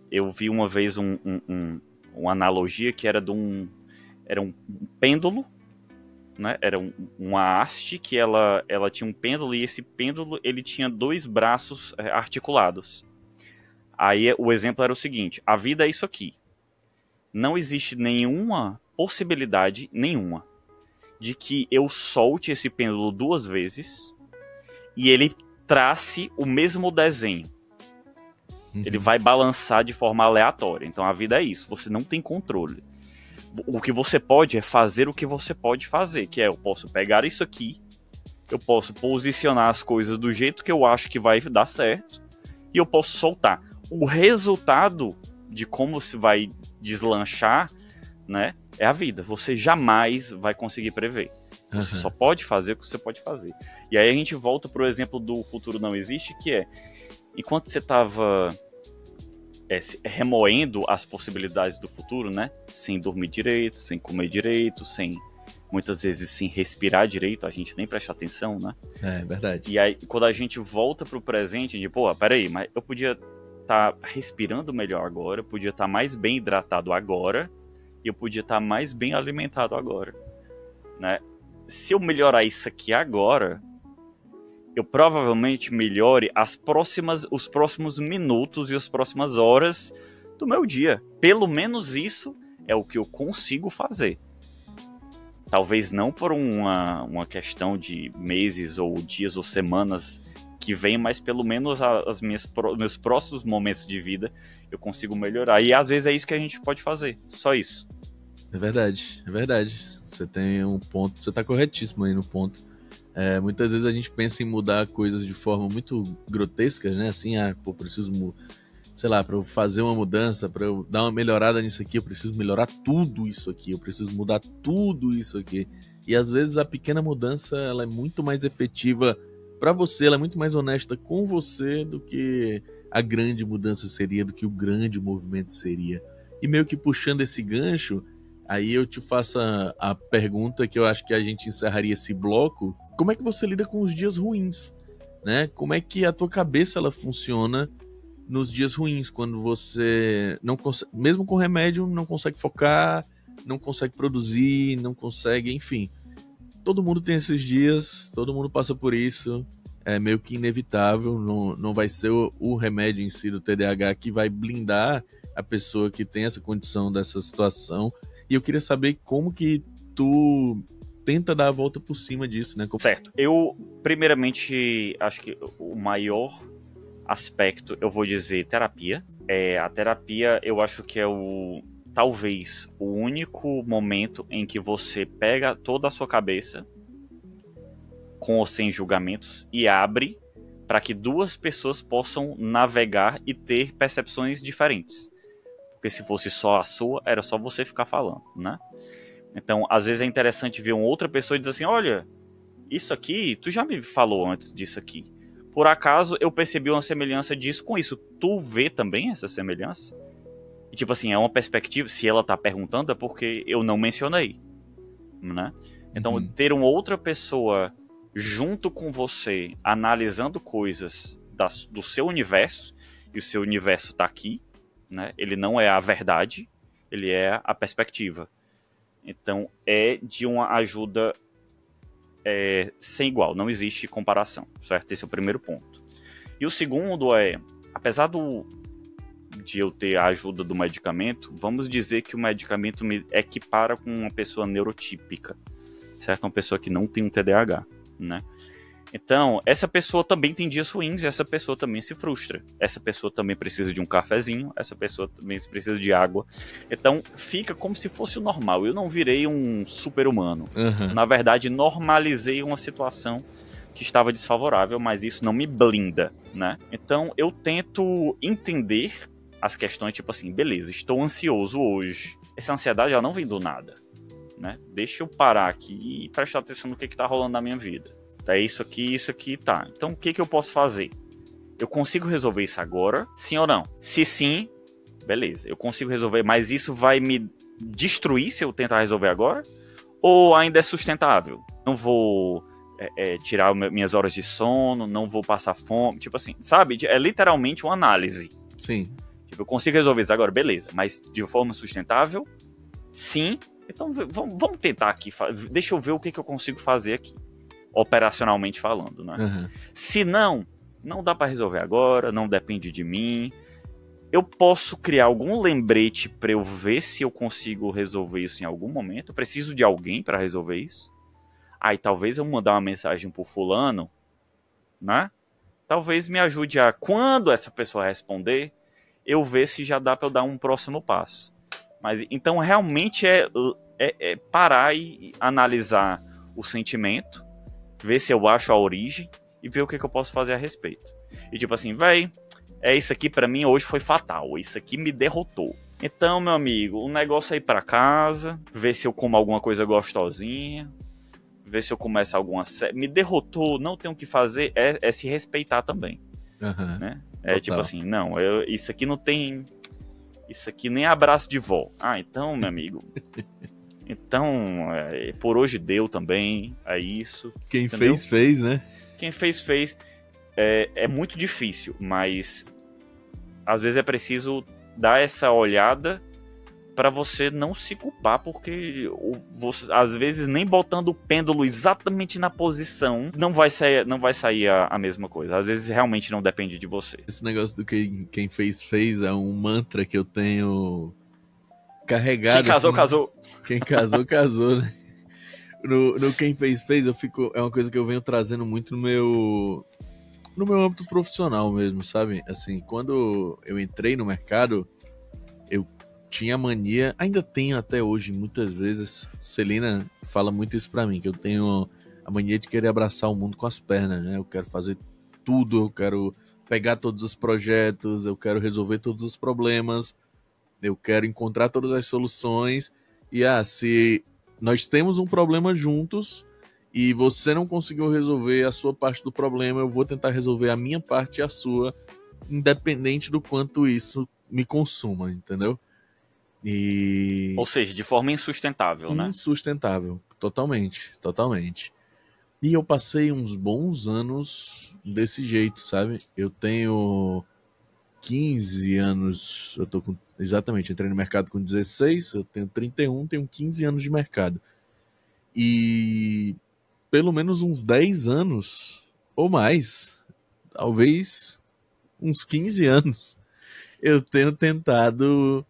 eu vi uma vez uma analogia que era um pêndulo né? Era uma haste que ela tinha um pêndulo, e esse pêndulo ele tinha 2 braços articulados. Aí o exemplo era o seguinte: a vida é isso aqui. Não existe nenhuma possibilidade, nenhuma, de que eu solte esse pêndulo 2 vezes e ele trace o mesmo desenho. Ele vai balançar de forma aleatória. Então a vida é isso, você não tem controle. O que você pode é fazer o que você pode fazer, que é, eu posso pegar isso aqui, eu posso posicionar as coisas do jeito que eu acho que vai dar certo, e eu posso soltar. O resultado de como se vai deslanchar, né, é a vida. Você jamais vai conseguir prever. Você só pode fazer o que você pode fazer. E aí a gente volta pro exemplo do futuro não existe, que é, enquanto você estava remoendo as possibilidades do futuro, né? Sem dormir direito, sem comer direito, muitas vezes sem respirar direito, a gente nem presta atenção, né? É verdade. E aí, quando a gente volta pro presente, de, pô, peraí, mas eu podia estar respirando melhor agora, eu podia estar mais bem hidratado agora, e eu podia estar mais bem alimentado agora, né? Se eu melhorar isso aqui agora, eu provavelmente melhore os próximos minutos e as próximas horas do meu dia. Pelo menos isso é o que eu consigo fazer. Talvez não por uma questão de meses ou dias ou semanas que vem, mas pelo menos meus próximos momentos de vida eu consigo melhorar. E às vezes é isso que a gente pode fazer, só isso. É verdade, é verdade. Você tem um ponto, você tá corretíssimo aí no ponto. Muitas vezes a gente pensa em mudar coisas de forma muito grotesca, né? Assim, pô, preciso, sei lá, para eu fazer uma mudança, para eu dar uma melhorada nisso aqui, eu preciso melhorar tudo isso aqui, eu preciso mudar tudo isso aqui. E às vezes a pequena mudança, ela é muito mais efetiva para você, ela é muito mais honesta com você do que a grande mudança seria, do que o grande movimento seria. E meio que puxando esse gancho, aí eu te faço a pergunta que eu acho que a gente encerraria esse bloco. Como é que você lida com os dias ruins, né? Como é que a tua cabeça ela funciona nos dias ruins, quando você não consegue, mesmo com remédio, não consegue focar, não consegue produzir, não consegue, enfim. Todo mundo tem esses dias, todo mundo passa por isso, é meio que inevitável, não vai ser o remédio em si do TDAH que vai blindar a pessoa que tem essa condição, dessa situação. E eu queria saber como que tu tenta dar a volta por cima disso, né? Certo. Eu, primeiramente, acho que o maior aspecto, eu vou dizer terapia. A terapia, eu acho que é talvez o único momento em que você pega toda a sua cabeça, com ou sem julgamentos, e abre para que 2 pessoas possam navegar e ter percepções diferentes. Porque se fosse só a sua, era só você ficar falando, né? Então, às vezes é interessante ver uma outra pessoa e dizer assim, olha, isso aqui, tu já me falou antes disso aqui. Por acaso, eu percebi uma semelhança disso com isso. Tu vê também essa semelhança? E tipo assim, é uma perspectiva, se ela tá perguntando é porque eu não mencionei, né? Então, ter uma outra pessoa junto com você, analisando coisas do seu universo, e o seu universo tá aqui, né? Ele não é a verdade, ele é a perspectiva. Então, é de uma ajuda sem igual, não existe comparação, certo? Esse é o primeiro ponto. E o segundo apesar de eu ter a ajuda do medicamento, vamos dizer que o medicamento me equipara com uma pessoa neurotípica, certo? Uma pessoa que não tem um TDAH, né? Então, essa pessoa também tem dias ruins e essa pessoa também se frustra. Essa pessoa também precisa de um cafezinho, essa pessoa também precisa de água. Então, fica como se fosse o normal. Eu não virei um super-humano. Na verdade, normalizei uma situação que estava desfavorável, mas isso não me blinda, né? Então, eu tento entender as questões, tipo assim, beleza, estou ansioso hoje. Essa ansiedade, ela não vem do nada, né? Deixa eu parar aqui e prestar atenção no que está rolando na minha vida. É isso aqui, tá. Então, o que eu posso fazer? Eu consigo resolver isso agora? Sim ou não? Se sim, beleza. Eu consigo resolver, mas isso vai me destruir se eu tentar resolver agora? Ou ainda é sustentável? Não vou tirar minhas horas de sono, não vou passar fome. Tipo assim, sabe? É literalmente uma análise. Sim. Tipo, eu consigo resolver isso agora, beleza. Mas de forma sustentável? Sim, Então vamos tentar aqui, deixa eu ver o que eu consigo fazer aqui, operacionalmente falando, né? Uhum. Se não dá para resolver agora, não depende de mim. Eu posso criar algum lembrete para eu ver se eu consigo resolver isso em algum momento. Eu preciso de alguém para resolver isso. Aí talvez eu mandar uma mensagem pro fulano, né? Talvez me ajude a, quando essa pessoa responder, eu ver se já dá para eu dar um próximo passo. Mas então realmente é parar e analisar o sentimento, ver se eu acho a origem e ver o que eu posso fazer a respeito. E tipo assim, isso aqui pra mim hoje foi fatal, isso aqui me derrotou. Então, meu amigo, o negócio é ir pra casa, ver se eu como alguma coisa gostosinha, ver se eu começo alguma série. Me derrotou, não tem o que fazer, é se respeitar também. Uhum. Né? É tipo assim, não, isso aqui não tem... Isso aqui nem abraço de vó. Ah, então, meu amigo... Então, por hoje deu também, é isso. Quem fez, né? Quem fez. É muito difícil, mas às vezes é preciso dar essa olhada para você não se culpar, porque você, às vezes nem botando o pêndulo exatamente na posição não vai sair a mesma coisa. Às vezes realmente não depende de você. Esse negócio do quem fez é um mantra que eu tenho carregado. Quem casou, assim, casou. Quem casou, né? No quem fez, é uma coisa que eu venho trazendo muito no meu âmbito profissional mesmo, sabe? Assim, quando eu entrei no mercado, eu tinha mania, ainda tenho até hoje, muitas vezes, Celina fala muito isso pra mim, que eu tenho a mania de querer abraçar o mundo com as pernas, né? Eu quero fazer tudo, eu quero pegar todos os projetos, eu quero resolver todos os problemas, eu quero encontrar todas as soluções, e se nós temos um problema juntos e você não conseguiu resolver a sua parte do problema, eu vou tentar resolver a minha parte e a sua, independente do quanto isso me consuma, entendeu? Ou seja, de forma insustentável, né? Insustentável, totalmente. E eu passei uns bons anos desse jeito, sabe? Eu tenho 15 anos, exatamente, entrei no mercado com 16, eu tenho 31, tenho 15 anos de mercado. E pelo menos uns 10 anos, ou mais, talvez uns 15 anos, eu tenho tentado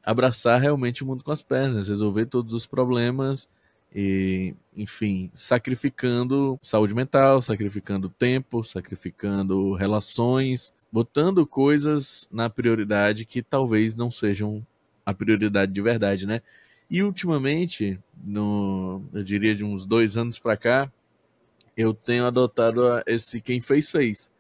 abraçar realmente o mundo com as pernas, resolver todos os problemas e, enfim, sacrificando saúde mental, sacrificando tempo, sacrificando relações, botando coisas na prioridade que talvez não sejam a prioridade de verdade, né? E ultimamente, eu diria de uns 2 anos pra cá, eu tenho adotado esse quem fez.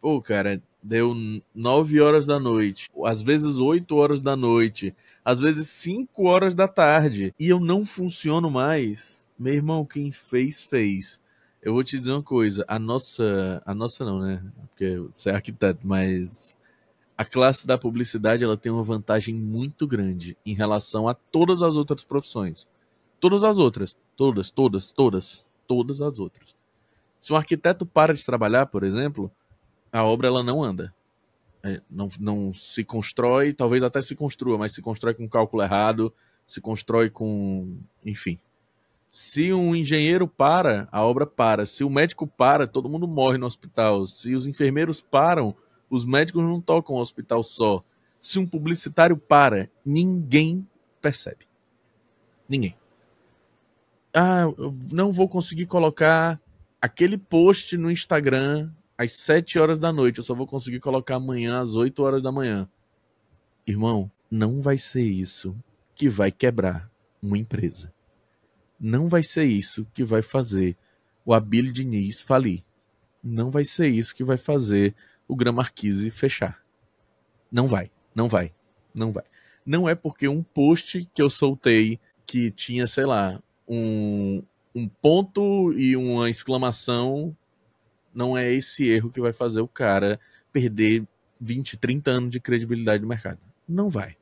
Pô, cara, deu 9 horas da noite, às vezes 8 horas da noite, às vezes 5 horas da tarde, e eu não funciono mais. Meu irmão, quem fez. Eu vou te dizer uma coisa, a nossa não, né? Porque você é arquiteto, mas a classe da publicidade, ela tem uma vantagem muito grande em relação a todas as outras profissões. Todas as outras. Todas as outras. Se um arquiteto para de trabalhar, por exemplo, a obra ela não anda. Não se constrói, talvez até se construa, mas se constrói com cálculo errado, se constrói com... Enfim. Se um engenheiro para, a obra para. Se o médico para, todo mundo morre no hospital. Se os enfermeiros param, os médicos não tocam o hospital só. Se um publicitário para, ninguém percebe. Ninguém. Eu não vou conseguir colocar aquele post no Instagram às 7 horas da noite, eu só vou conseguir colocar amanhã às 8 horas da manhã. Irmão, não vai ser isso que vai quebrar uma empresa. Não vai ser isso que vai fazer o Abílio Diniz falir. Não vai ser isso que vai fazer o Gran Marquise fechar. Não vai. Não é porque um post que eu soltei que tinha, sei lá, um ponto e uma exclamação, não é esse erro que vai fazer o cara perder 20, 30 anos de credibilidade no mercado. Não vai.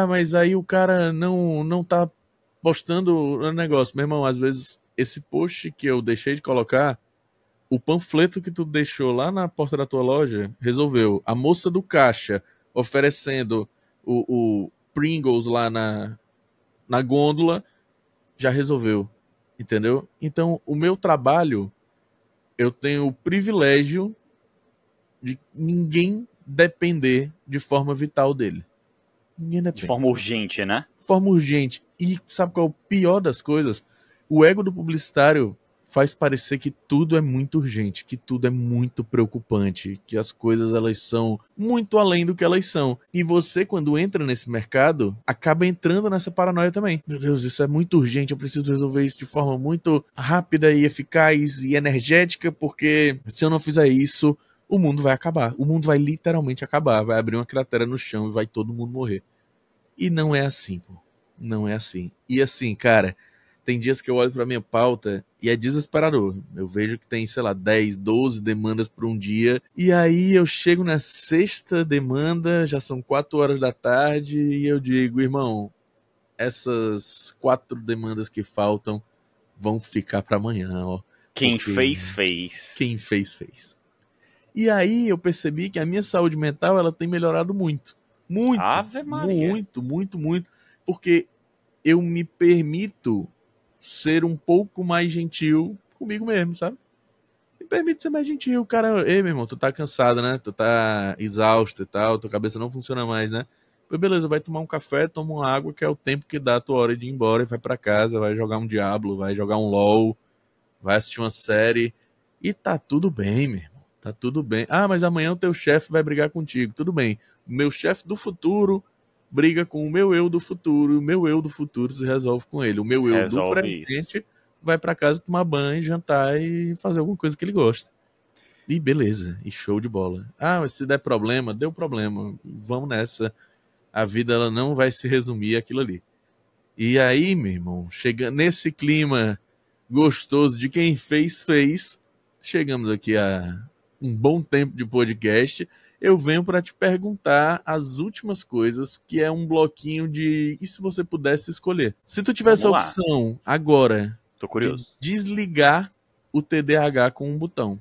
Mas aí o cara não tá postando o negócio. Meu irmão, às vezes esse post que eu deixei de colocar, o panfleto que tu deixou lá na porta da tua loja, resolveu. A moça do caixa oferecendo o Pringles lá na gôndola, já resolveu, entendeu? Então, o meu trabalho, eu tenho o privilégio de ninguém depender de forma vital dele. Ninguém De depende. forma urgente, né? Forma urgente. E sabe qual é o pior das coisas? O ego do publicitário faz parecer que tudo é muito urgente, que tudo é muito preocupante, que as coisas elas são muito além do que elas são. E você, quando entra nesse mercado, acaba entrando nessa paranoia também. Meu Deus, isso é muito urgente, eu preciso resolver isso de forma muito rápida e eficaz e energética, porque se eu não fizer isso, o mundo vai acabar. O mundo vai literalmente acabar, vai abrir uma cratera no chão e vai todo mundo morrer. E não é assim, pô. Não é assim. E assim, cara, tem dias que eu olho pra minha pauta e é desesperador. Eu vejo que tem, sei lá, 10, 12 demandas por um dia. E aí eu chego na sexta demanda, já são 4 horas da tarde, e eu digo, irmão, essas 4 demandas que faltam vão ficar pra amanhã, ó. Quem Porque fez, fez. quem fez, fez. E aí eu percebi que a minha saúde mental, ela tem melhorado muito. Muito, Ave Maria. muito, muito, muito. Porque eu me permito ser um pouco mais gentil comigo mesmo, sabe? Me permito ser mais gentil, cara. Ei, meu irmão, tu tá cansado, né? Tu tá exausto e tal, tua cabeça não funciona mais, né? Pois beleza, vai tomar um café, toma uma água, que é o tempo que dá a tua hora de ir embora e vai pra casa, vai jogar um Diablo, vai jogar um LOL, vai assistir uma série e tá tudo bem, meu irmão. Tá tudo bem. Ah, mas amanhã o teu chefe vai brigar contigo. Tudo bem. O meu chefe do futuro briga com o meu eu do futuro, e o meu eu do futuro se resolve com ele. O meu eu do Resolve isso. presente vai pra casa tomar banho, jantar e fazer alguma coisa que ele gosta. E beleza, e show de bola. Ah, mas se der problema, deu problema. Vamos nessa. A vida ela não vai se resumir àquilo ali. E aí, meu irmão, chega nesse clima gostoso de quem fez, fez. Chegamos aqui a um bom tempo de podcast. Eu venho para te perguntar as últimas coisas, que é um bloquinho de e se você pudesse escolher. Se tu tivesse a Vamos lá. opção agora Tô de curioso. desligar o TDAH com um botão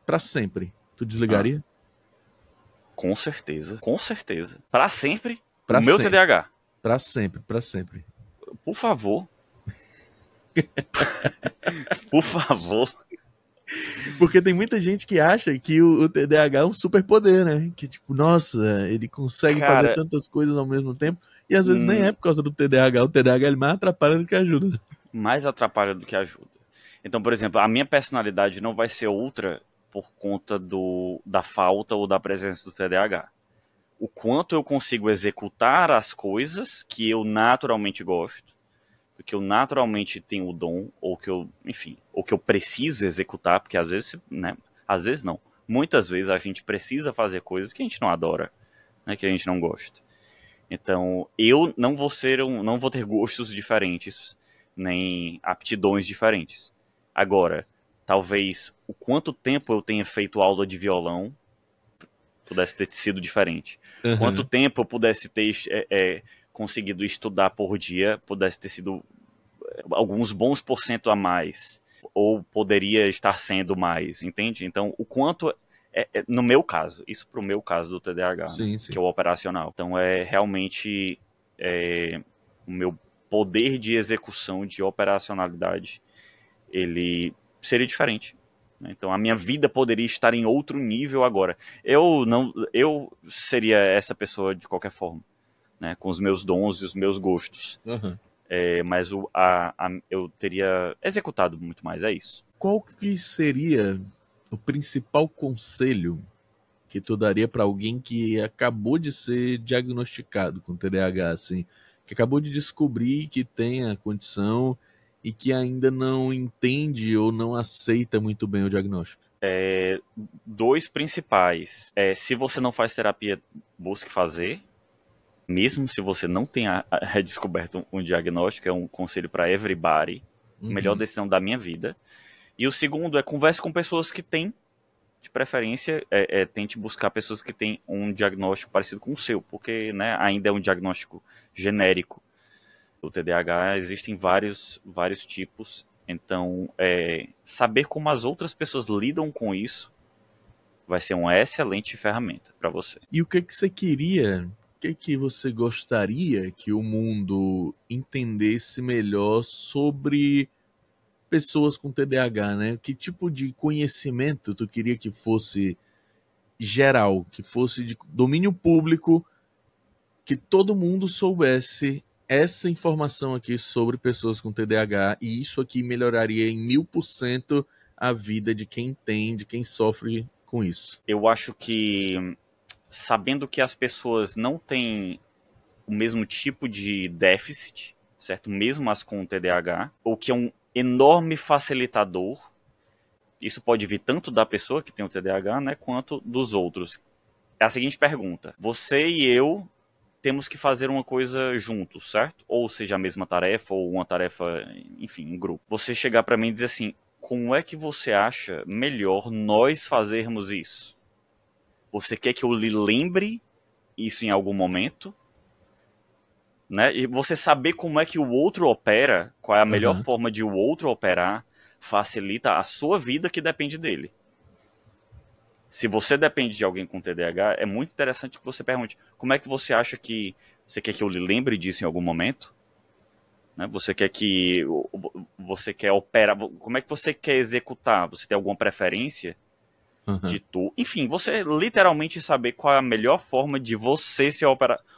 para sempre, tu Ah, desligaria? com certeza. Com certeza. Pra sempre, o Para meu sempre, TDAH. para sempre, para sempre. Por favor. Por favor. Porque tem muita gente que acha que o TDAH é um superpoder, né? Que tipo, nossa, ele consegue fazer Cara, tantas coisas ao mesmo tempo. E às vezes nem é hum, por causa do TDAH. O TDAH ele mais atrapalha do que ajuda. mais atrapalha do que ajuda. Então, por exemplo, a minha personalidade não vai ser outra por conta da falta ou da presença do TDAH. O quanto eu consigo executar as coisas que eu naturalmente gosto, que eu naturalmente tenho o dom, ou que eu, enfim, ou que eu preciso executar, porque às vezes, né, às vezes não. Muitas vezes a gente precisa fazer coisas que a gente não adora, né, que a gente não gosta. Então, eu não vou não vou ter gostos diferentes, nem aptidões diferentes. Agora, talvez o quanto tempo eu tenha feito aula de violão pudesse ter sido diferente. Quanto Uhum. tempo eu pudesse ter conseguido estudar por dia, pudesse ter sido alguns bons porcento a mais, ou poderia estar sendo mais, entende? Então, o quanto no meu caso, isso pro meu caso do TDAH, né, Sim, que sim. é o operacional. Então, é realmente o meu poder de execução, de operacionalidade, ele seria diferente. Então a minha vida poderia estar em outro nível agora. Eu seria essa pessoa de qualquer forma, né, com os meus dons e os meus gostos. Uhum. Mas eu teria executado muito mais, é isso. Qual que seria o principal conselho que tu daria para alguém que acabou de ser diagnosticado com TDAH, assim, que acabou de descobrir que tem a condição e que ainda não entende ou não aceita muito bem o diagnóstico? Dois principais. Se você não faz terapia, busque fazer. Mesmo se você não tenha redescoberto um diagnóstico, é um conselho para everybody. Melhor Uhum. decisão da minha vida. E o segundo é converse com pessoas que têm, de preferência, tente buscar pessoas que têm um diagnóstico parecido com o seu, porque, né, ainda é um diagnóstico genérico. O TDAH existem vários tipos, então saber como as outras pessoas lidam com isso vai ser uma excelente ferramenta para você. E o que você queria que você gostaria que o mundo entendesse melhor sobre pessoas com TDAH, né? Que tipo de conhecimento tu queria que fosse geral, que fosse de domínio público, que todo mundo soubesse essa informação aqui sobre pessoas com TDAH, e isso aqui melhoraria em 1000% a vida de quem tem, de quem sofre com isso? Eu acho que, sabendo que as pessoas não têm o mesmo tipo de déficit, certo? Mesmo as com TDAH, o que é um enorme facilitador. Isso pode vir tanto da pessoa que tem o TDAH, né, quanto dos outros. É a seguinte pergunta: você e eu temos que fazer uma coisa juntos, certo? Ou seja, a mesma tarefa, ou uma tarefa, enfim, em grupo. Você chegar para mim e dizer assim: como é que você acha melhor nós fazermos isso? Você quer que eu lhe lembre isso em algum momento? Né? E você saber como é que o outro opera, qual é a melhor forma de o outro operar, facilita a sua vida que depende dele. Se você depende de alguém com TDAH, é muito interessante que você pergunte: como é que você acha que... Você quer que eu lhe lembre disso em algum momento? Né? Você quer que... Você quer operar... Como é que você quer executar? Você tem alguma preferência de tu? Enfim, você literalmente saber qual é a melhor forma de você ser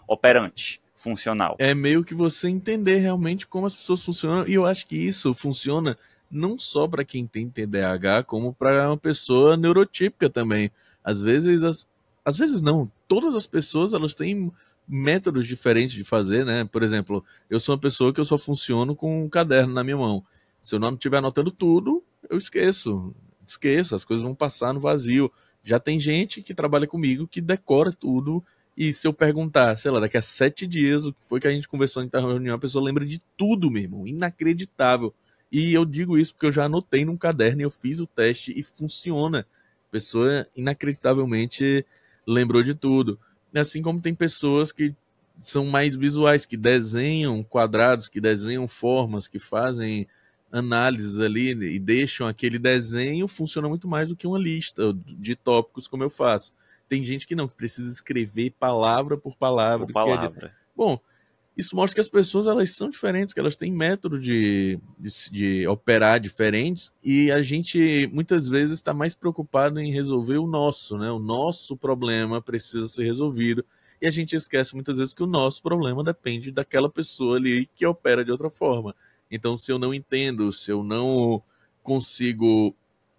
operante, funcional. É meio que você entender realmente como as pessoas funcionam, e eu acho que isso funciona não só para quem tem TDAH, como para uma pessoa neurotípica também. Às vezes, às vezes não, todas as pessoas elas têm métodos diferentes de fazer, né? Por exemplo, eu sou uma pessoa que eu só funciono com um caderno na minha mão. Se eu não estiver anotando tudo, eu esqueço, as coisas vão passar no vazio. Já tem gente que trabalha comigo que decora tudo, e se eu perguntar, sei lá, daqui a 7 dias, o que foi que a gente conversou em tal reunião, a pessoa lembra de tudo, meu irmão. Inacreditável. E eu digo isso porque eu já anotei num caderno e eu fiz o teste e funciona. A pessoa inacreditavelmente lembrou de tudo. Assim como tem pessoas que são mais visuais, que desenham quadrados, que desenham formas, que fazem análises ali e deixam aquele desenho, funciona muito mais do que uma lista de tópicos como eu faço. Tem gente que não, que precisa escrever palavra por palavra. Por palavra. Bom, isso mostra que as pessoas elas são diferentes, que elas têm método de operar diferentes, e a gente muitas vezes está mais preocupado em resolver o nosso, né? O nosso problema precisa ser resolvido, e a gente esquece muitas vezes que o nosso problema depende daquela pessoa ali que opera de outra forma. Então, se eu não entendo, se eu não consigo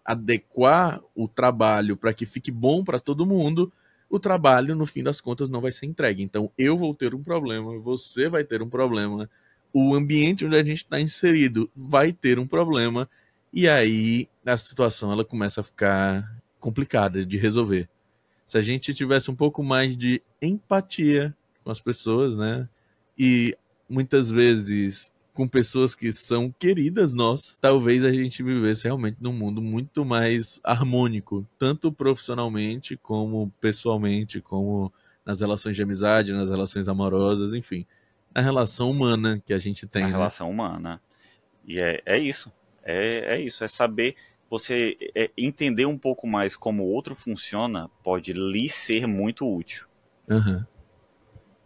adequar o trabalho para que fique bom para todo mundo, o trabalho, no fim das contas, não vai ser entregue. Então, eu vou ter um problema, você vai ter um problema, o ambiente onde a gente está inserido vai ter um problema, e aí a situação ela começa a ficar complicada de resolver. Se a gente tivesse um pouco mais de empatia com as pessoas, né? E muitas vezes com pessoas que são queridas nós, talvez a gente vivesse realmente num mundo muito mais harmônico, tanto profissionalmente como pessoalmente, como nas relações de amizade, nas relações amorosas, enfim, na relação humana que a gente tem, Na né? relação humana. E é isso. É isso. É saber... Você entender um pouco mais como o outro funciona pode lhe ser muito útil.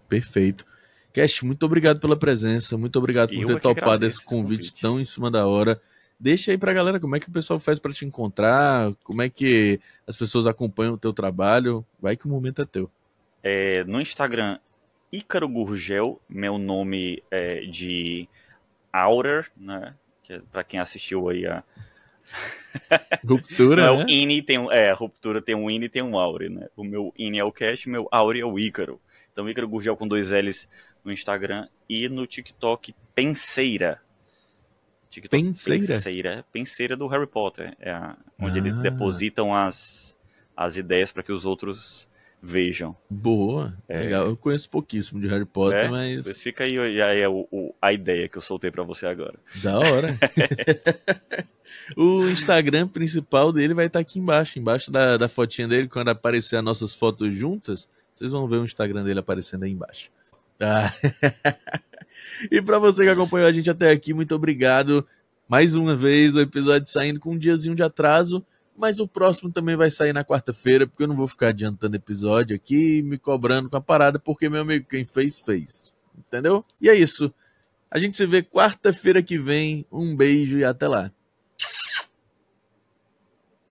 Perfeito. Cast, muito obrigado pela presença, muito obrigado por ter topado esse convite tão em cima da hora. Deixa aí pra galera como é que o pessoal faz para te encontrar, como é que as pessoas acompanham o teu trabalho. Vai que o momento é teu. No Instagram, Ícaro Gurgel, meu nome é de Outer, né? Que para quem assistiu aí a Ruptura, não é né? o INI, Ruptura tem um INI e tem um Aure, né? O meu INI é o Cast, o meu Aure é o Ícaro. Então, Ícaro Gurgel com 2 L's no Instagram e no TikTok, Penseira. TikTok Penseira? Penseira do Harry Potter. Onde eles depositam as ideias para que os outros vejam. Boa, legal. Eu conheço pouquíssimo de Harry Potter, Mas mas... fica aí a ideia que eu soltei para você agora. Da hora. O Instagram principal dele vai estar aqui embaixo da fotinha dele. Quando aparecer as nossas fotos juntas, vocês vão ver o Instagram dele aparecendo aí embaixo. Tá? E para você que acompanhou a gente até aqui, muito obrigado. Mais uma vez, o episódio saindo com um diazinho de atraso, mas o próximo também vai sair na quarta-feira, porque eu não vou ficar adiantando episódio aqui, me cobrando com a parada, porque, meu amigo, quem fez, fez. Entendeu? E é isso. A gente se vê quarta-feira que vem. Um beijo e até lá.